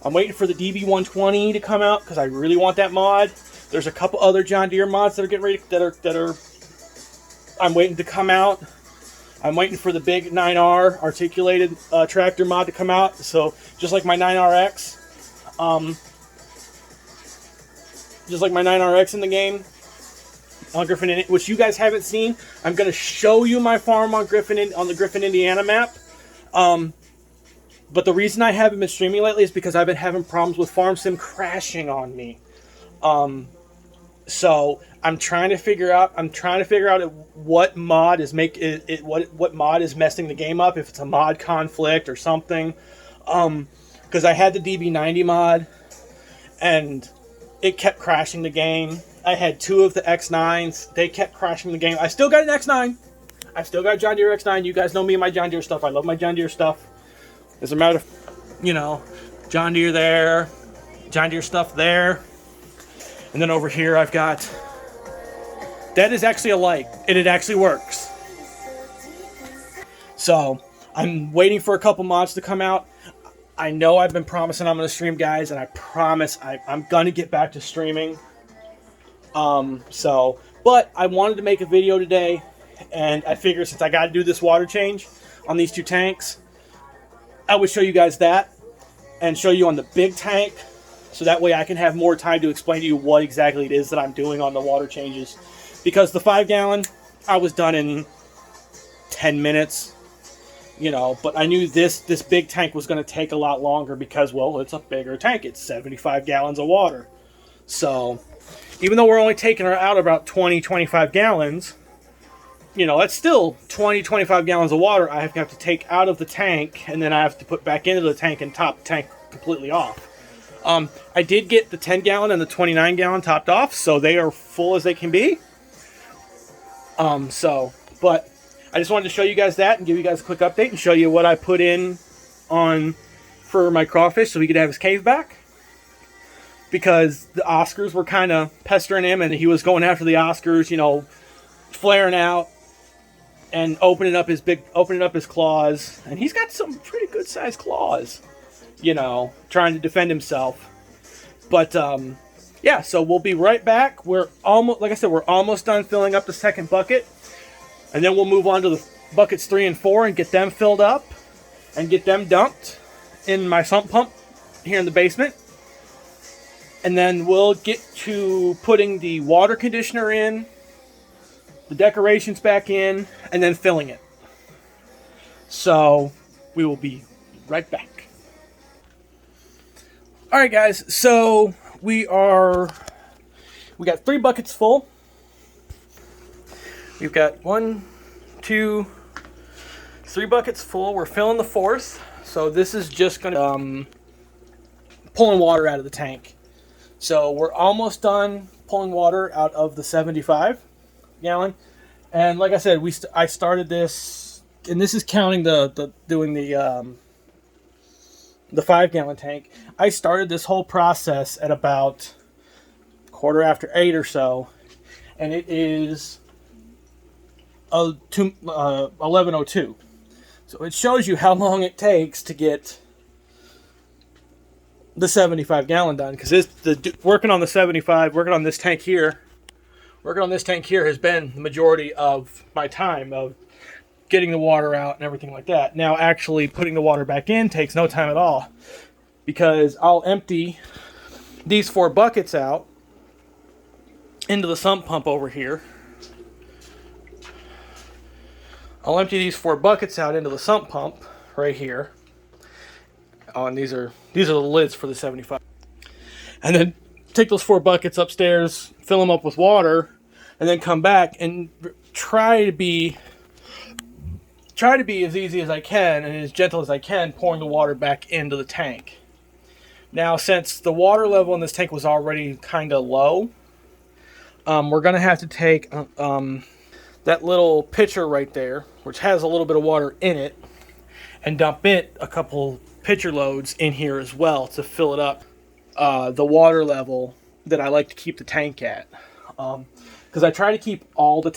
I'm waiting for the DB120 to come out because I really want that mod. There's a couple other John Deere mods that are getting ready I'm waiting to come out. I'm waiting for the big 9R articulated tractor mod to come out. So just like my 9RX, in the game on Griffin, which you guys haven't seen, I'm going to show you my farm on the Griffin, Indiana map. But the reason I haven't been streaming lately is because I've been having problems with Farm Sim crashing on me. So I'm trying to figure out what mod is what mod is messing the game up, if it's a mod conflict or something. Because I had the DB90 mod and it kept crashing the game. I had 2 of the X9s. They kept crashing the game. I still got an X9. I still got John Deere X9. You guys know me and my John Deere stuff. I love my John Deere stuff. As a matter of, you know, John Deere there, John Deere stuff there. And then over here I've got, that is actually a light, and it actually works. So I'm waiting for a couple mods to come out. I know I've been promising I'm going to stream, guys, and I promise I'm going to get back to streaming. But I wanted to make a video today, and I figured since I got to do this water change on these two tanks, I would show you guys that and show you on the big tank, so that way I can have more time to explain to you what exactly it is that I'm doing on the water changes. Because the 5 gallon, I was done in 10 minutes, you know, but I knew this big tank was going to take a lot longer because, well, it's a bigger tank. It's 75 gallons of water. So even though we're only taking her out about 20-25 gallons, you know, that's still 20-25 gallons of water I have to take out of the tank, and then I have to put back into the tank and top the tank completely off. I did get the 10 gallon and the 29 gallon topped off, so they are full as they can be. But I just wanted to show you guys that and give you guys a quick update and show you what I put in on for my crawfish so he could have his cave back. Because the Oscars were kind of pestering him, and he was going after the Oscars, you know, flaring out and opening up his claws. And he's got some pretty good sized claws, you know, trying to defend himself. But yeah, so we'll be right back. We're almost, like I said, we're almost done filling up the second bucket. And then we'll move on to the buckets 3 and 4 and get them filled up and get them dumped in my sump pump here in the basement. And then we'll get to putting the water conditioner in, the decorations back in, and then filling it. So we will be right back. All right, guys. So we got 3 buckets full. We've got 1, 2, 3 buckets full. We're filling the 4th. So this is just going to pulling water out of the tank. So we're almost done pulling water out of the 75 gallon. And like I said, I started this, and this is counting the 5 gallon tank. I started this whole process at about 8:15 or so, and it is 11:02. So it shows you how long it takes to get the 75 gallon done, because working on this tank here has been the majority of my time of getting the water out and everything like that. Now actually putting the water back in takes no time at all, because I'll empty these 4 buckets out into the sump pump over here. I'll empty these 4 buckets out into the sump pump right here. Oh, and these are the lids for the 75. And then take those 4 buckets upstairs, fill them up with water, and then come back and try to be as easy as I can and as gentle as I can, pouring the water back into the tank. Now, since the water level in this tank was already kind of low, we're going to have to take that little pitcher right there, which has a little bit of water in it, and dump it a couple pitcher loads in here as well to fill it up the water level that I like to keep the tank at. Because I try to keep all 4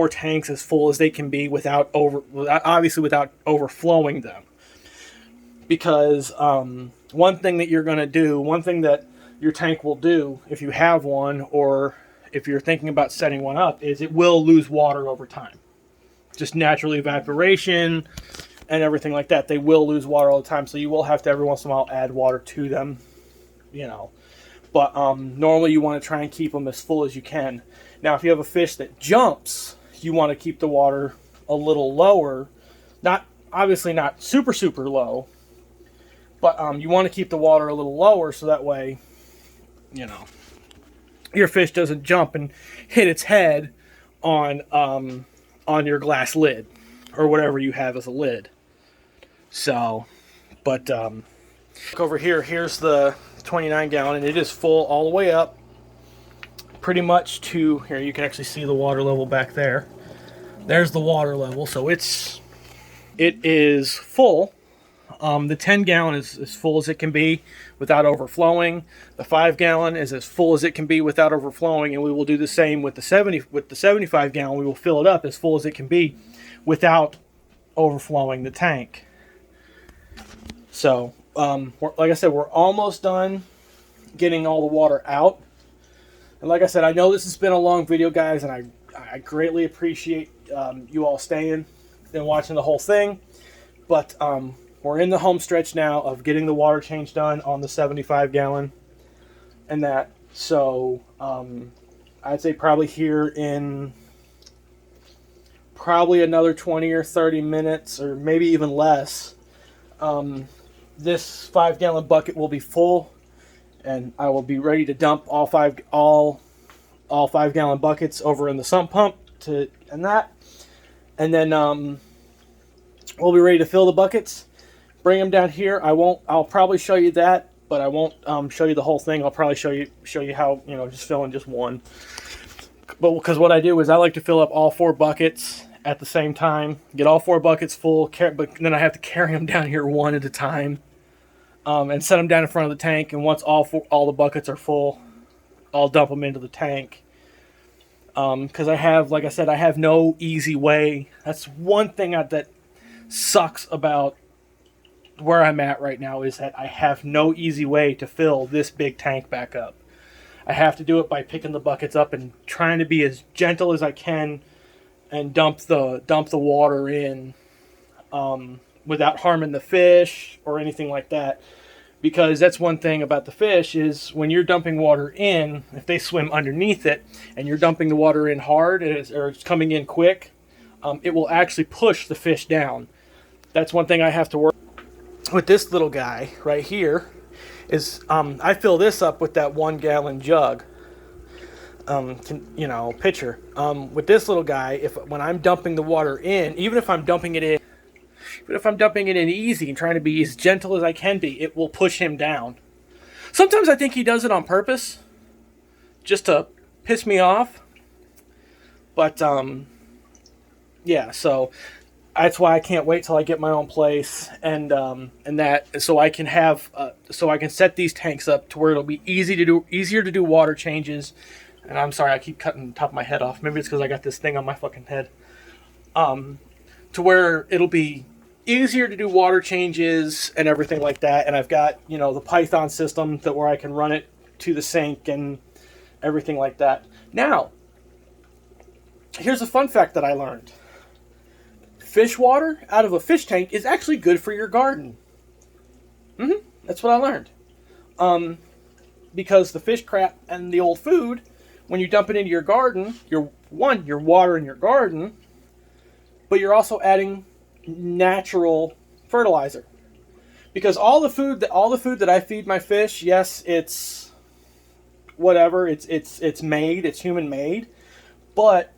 tanks as full as they can be without overflowing them. Because one thing that your tank will do if you have one, or if you're thinking about setting one up, is it will lose water over time. Just natural evaporation and everything like that. They will lose water all the time, so you will have to every once in a while add water to them, you know. But normally you want to try and keep them as full as you can. Now, if you have a fish that jumps, you want to keep the water a little lower. Obviously not super, super low, but you want to keep the water a little lower so that way, you know, your fish doesn't jump and hit its head on your glass lid or whatever you have as a lid. So, but look over here. Here's the 29 gallon, and it is full all the way up, pretty much to here. You can actually see the water level back there. There's the water level. So it is full. The 10 gallon is as full as it can be without overflowing. The 5 gallon is as full as it can be without overflowing, and we will do the same with the 75 gallon. We will fill it up as full as it can be without overflowing the tank. So, like I said, we're almost done getting all the water out. And like I said, I know this has been a long video, guys, and I greatly appreciate you all staying and watching the whole thing. But we're in the home stretch now of getting the water change done on the 75 gallon and that. So I'd say probably here in probably another 20 or 30 minutes, or maybe even less, this 5 gallon bucket will be full, and I will be ready to dump all 5 gallon buckets over in the sump pump and then we'll be ready to fill the buckets, bring them down here. I'll probably show you that, but I won't show you the whole thing. I'll probably show you how, just filling just one. But because what I do is I like to fill up all 4 buckets at the same time, get all 4 buckets full, but then I have to carry them down here one at a time, and set them down in front of the tank. And once all the buckets are full, I'll dump them into the tank. Because like I said, I have no easy way. That's one thing that sucks about where I'm at right now, is that I have no easy way to fill this big tank back up. I have to do it by picking the buckets up and trying to be as gentle as I can and dump the water in without harming the fish or anything like that. Because that's one thing about the fish, is when you're dumping water in, if they swim underneath it and you're dumping the water in hard or it's coming in quick, it will actually push the fish down. That's one thing I have to work with this little guy right here. Is I fill this up with that 1 gallon jug, pitcher. With this little guy, when I'm dumping the water in, even if I'm dumping it in easy and trying to be as gentle as I can be, it will push him down. Sometimes I think he does it on purpose, just to piss me off. But yeah, so that's why I can't wait till I get my own place and that, so I can set these tanks up to where it'll be easier to do water changes. And I'm sorry, I keep cutting the top of my head off. Maybe it's because I got this thing on my fucking head. To where it'll be easier to do water changes and everything like that. And I've got, the Python system where I can run it to the sink and everything like that. Now, here's a fun fact that I learned. Fish water out of a fish tank is actually good for your garden. That's what I learned. Because the fish crap and the old food, when you dump it into your garden, you're watering your garden, but you're also adding natural fertilizer. Because all the food that I feed my fish, yes, it's whatever, it's human made, but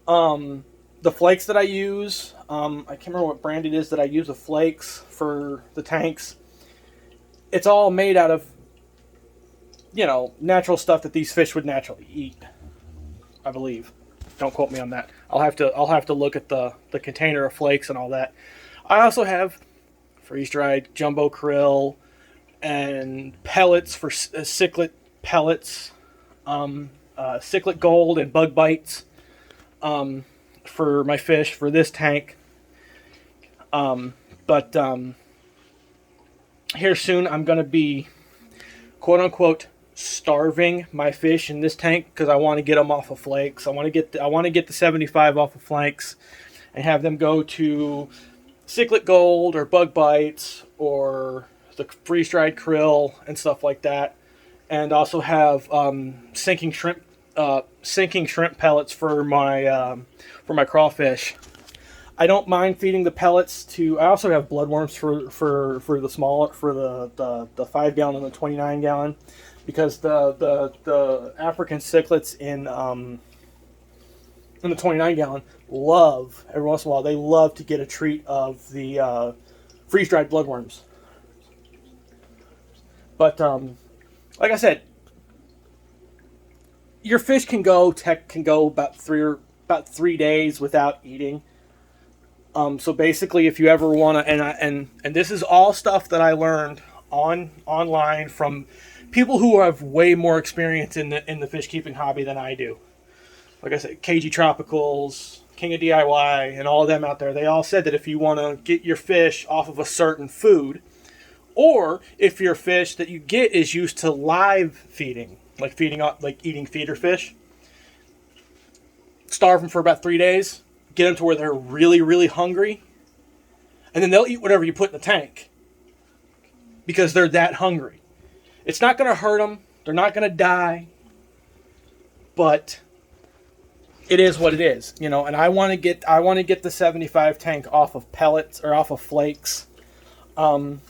the flakes that I use, I can't remember what brand it is that I use of flakes for the tanks. It's all made out of, natural stuff that these fish would naturally eat, I believe. Don't quote me on that. I'll have to look at the container of flakes and all that. I also have freeze-dried jumbo krill and pellets for cichlid pellets, cichlid gold and bug bites for my fish for this tank. But here soon I'm going to be quote unquote starving my fish in this tank because I want to get them off of flakes. I want to get the 75 off of flakes and have them go to cichlid gold or bug bites or the freeze-dried krill and stuff like that, and also have sinking shrimp pellets for my crawfish. I don't mind feeding the pellets to. I also have bloodworms for the smaller, for the 5 gallon and the 29 gallon, because the African cichlids in the 29 gallon love, every once in a while they love to get a treat of the freeze dried bloodworms. But like I said, your fish can go about about 3 days without eating. So basically, if you ever want to, and this is all stuff that I learned online from people who have way more experience in the fish keeping hobby than I do. Like I said, KG Tropicals, King of DIY, and all of them out there, they all said that if you want to get your fish off of a certain food, or if your fish that you get is used to live feeding, like eating feeder fish, starve them for about 3 days, get them to where they're really, really hungry, and then they'll eat whatever you put in the tank because they're that hungry. It's not going to hurt them. They're not going to die, but it is what it is, you know. And I want to get the 75 tank off of pellets or off of flakes, and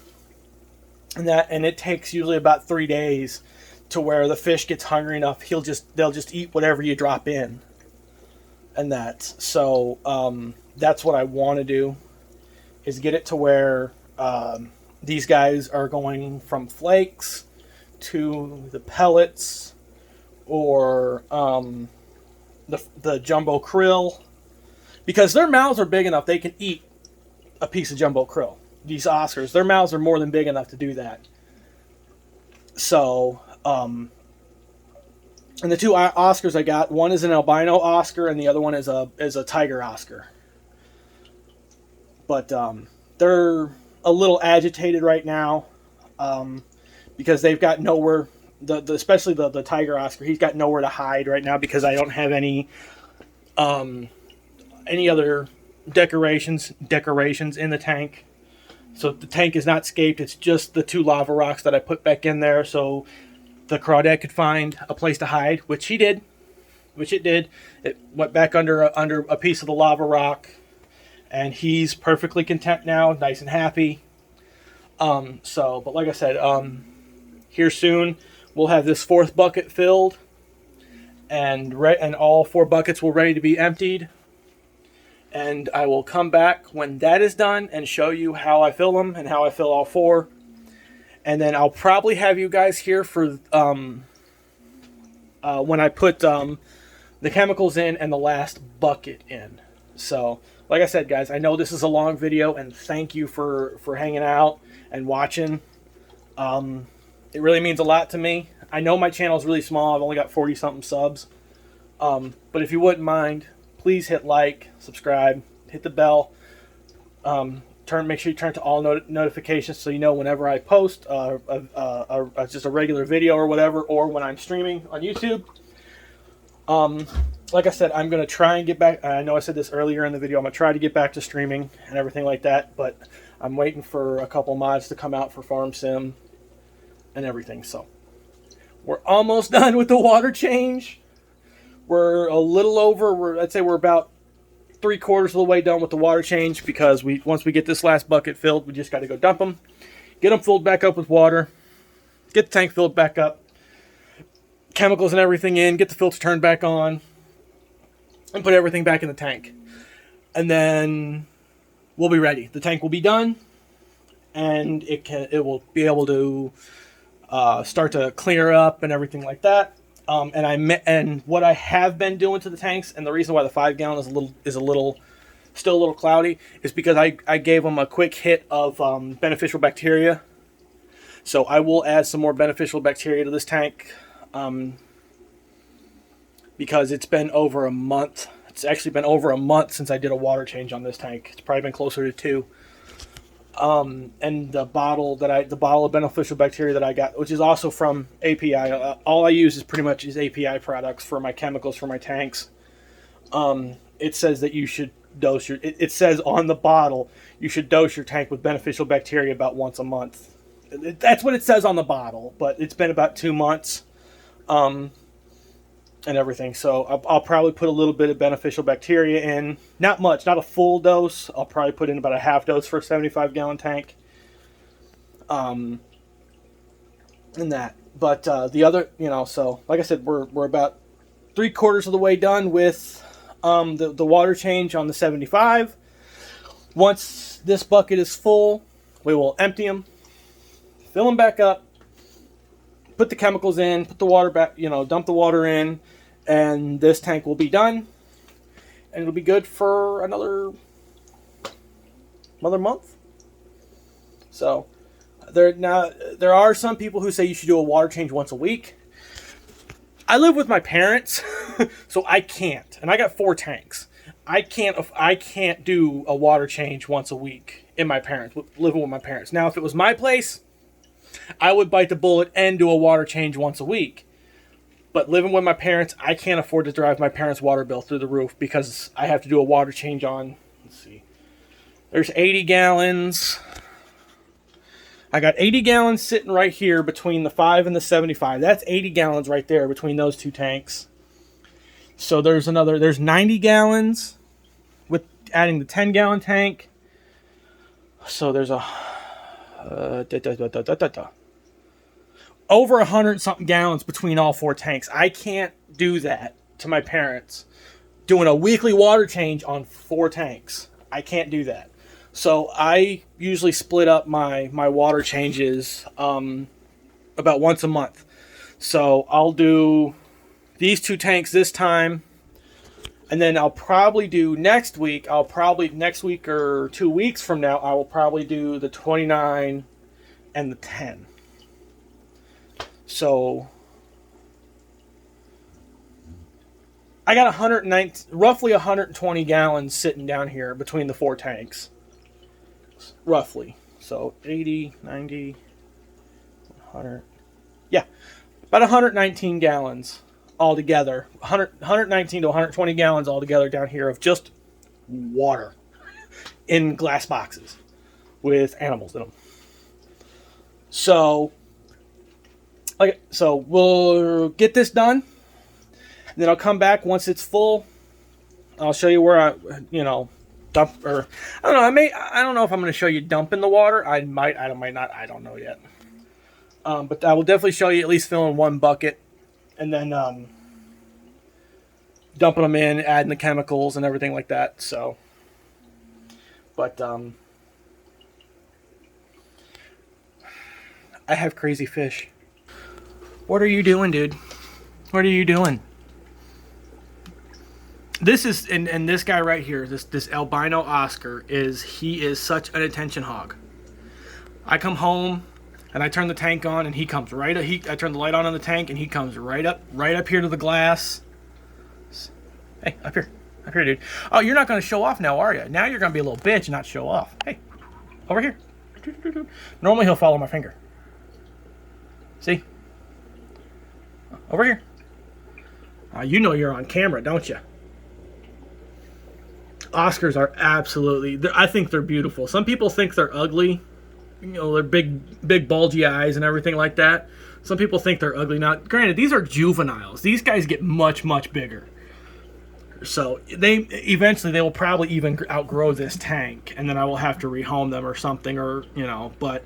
it takes usually about 3 days to where the fish gets hungry enough. They'll just eat whatever you drop in. And that, so that's what I want to do, is get it to where these guys are going from flakes to the pellets, or the jumbo krill, because their mouths are big enough they can eat a piece of jumbo krill. These Oscars, their mouths are more than big enough to do that. So and the two Oscars I got, one is an albino Oscar and the other one is a tiger Oscar. But they're a little agitated right now because they've got nowhere. Especially the tiger Oscar, he's got nowhere to hide right now because I don't have any other decorations in the tank. So the tank is not scaped. It's just the 2 lava rocks that I put back in there, so the crawdad could find a place to hide, which it did. It went back under a piece of the lava rock, and he's perfectly content now, nice and happy. But like I said, here soon we'll have this 4th bucket filled, and all 4 buckets will ready to be emptied. And I will come back when that is done and show you how I fill them and how I fill all 4. And then I'll probably have you guys here for when I put the chemicals in and the last bucket in. So, like I said, guys, I know this is a long video, and thank you for hanging out and watching. It really means a lot to me. I know my channel is really small. I've only got 40-something subs. But if you wouldn't mind, please hit like, subscribe, hit the bell. Make sure you turn to all notifications so you know whenever I post just a regular video or whatever, or when I'm streaming on YouTube. Like I said, I'm going to try and get back. I know I said this earlier in the video. I'm going to try to get back to streaming and everything like that, but I'm waiting for a couple mods to come out for Farm Sim and everything. So we're almost done with the water change. We're a little over, I'd say we're about 3/4 of the way done with the water change, because once we get this last bucket filled, we just got to go dump them, get them filled back up with water, get the tank filled back up, chemicals and everything in, get the filter turned back on, and put everything back in the tank. And then we'll be ready. The tank will be done, and it will be able to start to clear up and everything like that. And what I have been doing to the tanks, and the reason why the 5 gallon is still a little cloudy, is because I gave them a quick hit of beneficial bacteria. So I will add some more beneficial bacteria to this tank, because it's been over a month. It's actually been over a month since I did a water change on this tank. It's probably been closer to 2. And the bottle of beneficial bacteria that I got, which is also from API. All I use is pretty much API products for my chemicals for my tanks. It says that you should dose it says on the bottle you should dose your tank with beneficial bacteria about once a month. That's what it says on the bottle, but it's been about 2 months, and everything. So I'll probably put a little bit of beneficial bacteria in. Not much, not a full dose. I'll probably put in about a half dose for a 75 gallon tank. And that. But the other, so like I said, we're about 3/4 of the way done with the water change on the 75. Once this bucket is full, we will empty them, fill them back up, put the chemicals in, put the water back, dump the water in, and this tank will be done. and it'll be good for another month. So there are some people who say you should do a water change once a week. I live with my parents, so I can't, and I got 4 tanks. I can't do a water change once a week living with my parents. Now, if it was my place, I would bite the bullet and do a water change once a week. But living with my parents, I can't afford to drive my parents' water bill through the roof because I have to do a water change on, let's see, there's 80 gallons. I got 80 gallons sitting right here between the 5 and the 75. That's 80 gallons right there between those 2 tanks. So there's 90 gallons with adding the 10-gallon tank. So there's over 100 something gallons between all 4 tanks. I can't do that to my parents. Doing a weekly water change on 4 tanks. I can't do that. So I usually split up my water changes about once a month. So I'll do these 2 tanks this time, and then I'll probably do next week or 2 weeks from now, I will probably do the 29 and the 10. So I got roughly 120 gallons sitting down here between the 4 tanks. Roughly. So 80, 90, 100. Yeah. About 119 gallons altogether. 119 to 120 gallons altogether down here of just water in glass boxes with animals in them. So we'll get this done. And then I'll come back once it's full. I'll show you where dump, or I don't know. I don't know if I'm going to show you dumping the water. I might not. I don't know yet. But I will definitely show you at least filling 1 bucket, and then dumping them in, adding the chemicals and everything like that. So, but I have crazy fish. What are you doing, dude? What are you doing? This is, and this guy right here, this albino Oscar, he is such an attention hog. I come home and I turn the tank on and he comes right up. I turn the light on in the tank and he comes right up here to the glass. Hey, up here, dude. Oh, you're not going to show off now, are you? Now you're going to be a little bitch and not show off. Hey, over here. Normally he'll follow my finger. See? Over here. You know you're on camera, don't you? Oscars are absolutely, I think they're beautiful. Some people think they're ugly. They're big bulgy eyes and everything like that. Some people think they're ugly. Now, granted, these are juveniles. These guys get much, much bigger. So eventually they will probably even outgrow this tank, and then I will have to rehome them or something, but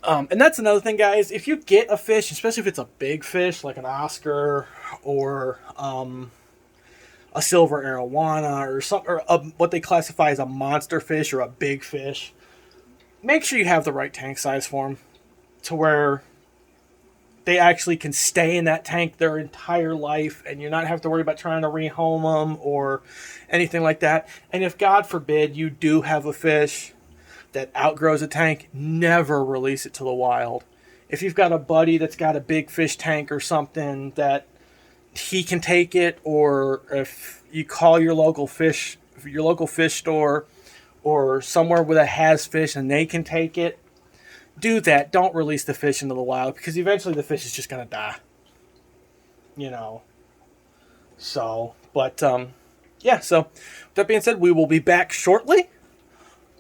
and that's another thing, guys. If you get a fish, especially if it's a big fish like an Oscar or a silver arowana or what they classify as a monster fish or a big fish, make sure you have the right tank size for them to where they actually can stay in that tank their entire life and you not have to worry about trying to rehome them or anything like that. And if, God forbid, you do have a fish that outgrows a tank, never release it to the wild. If you've got a buddy that's got a big fish tank or something that he can take it, or if you call your local fish store or somewhere where that has fish and they can take it, do that. Don't release the fish into the wild because eventually the fish is just going to die. So, but yeah, so with that being said, we will be back shortly.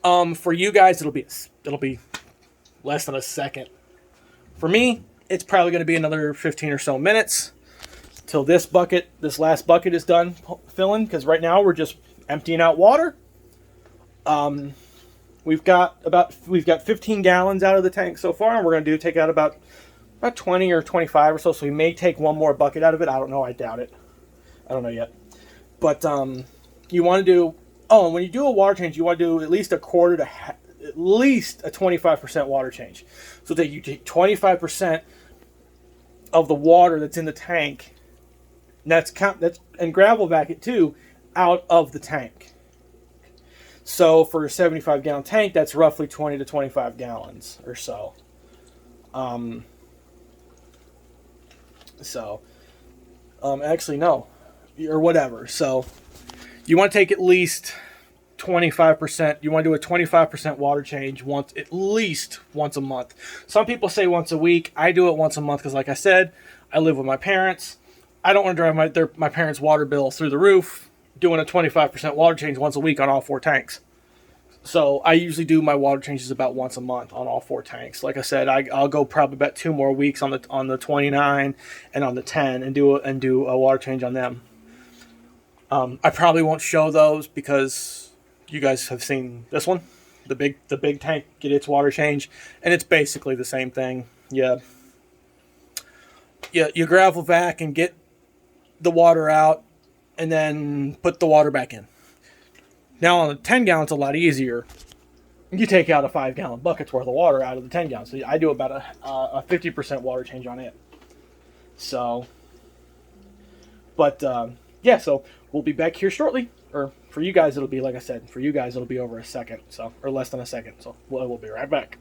For you guys, it'll be less than a second. For me, it's probably going to be another 15 or so minutes till this last bucket is done filling, because right now we're just emptying out water. We've got 15 gallons out of the tank so far, and we're going to take out about 20 or 25 or so. So we may take one more bucket out of it. I don't know. I doubt it. I don't know yet. But you want to do. Oh, and when you do a water change, you want to do at least at least a 25% water change. So that you take 25% of the water that's in the tank That's and gravel vac it too out of the tank. So for a 75-gallon tank, that's roughly 20 to 25 gallons or so. Actually no, or whatever. So you want to take at least 25%. You want to do a 25% water change at least once a month. Some people say once a week. I do it once a month because, like I said, I live with my parents. I don't want to drive my parents' water bill through the roof doing a 25% water change once a week on all 4 tanks. So I usually do my water changes about once a month on all 4 tanks. Like I said, I'll go probably about 2 more weeks on the 29 and on the 10 and do a water change on them. I probably won't show those because you guys have seen this one, the big tank get its water change, and it's basically the same thing. You gravel vac and get the water out, and then put the water back in. Now on the 10 gallons, a lot easier. You take out a 5-gallon bucket's worth of water out of the 10 gallons. So I do about a 50% water change on it. So, but yeah, so we'll be back here shortly. Or for you guys, it'll be, like I said, for you guys, it'll be over a second, so, or less than a second. So we'll be right back.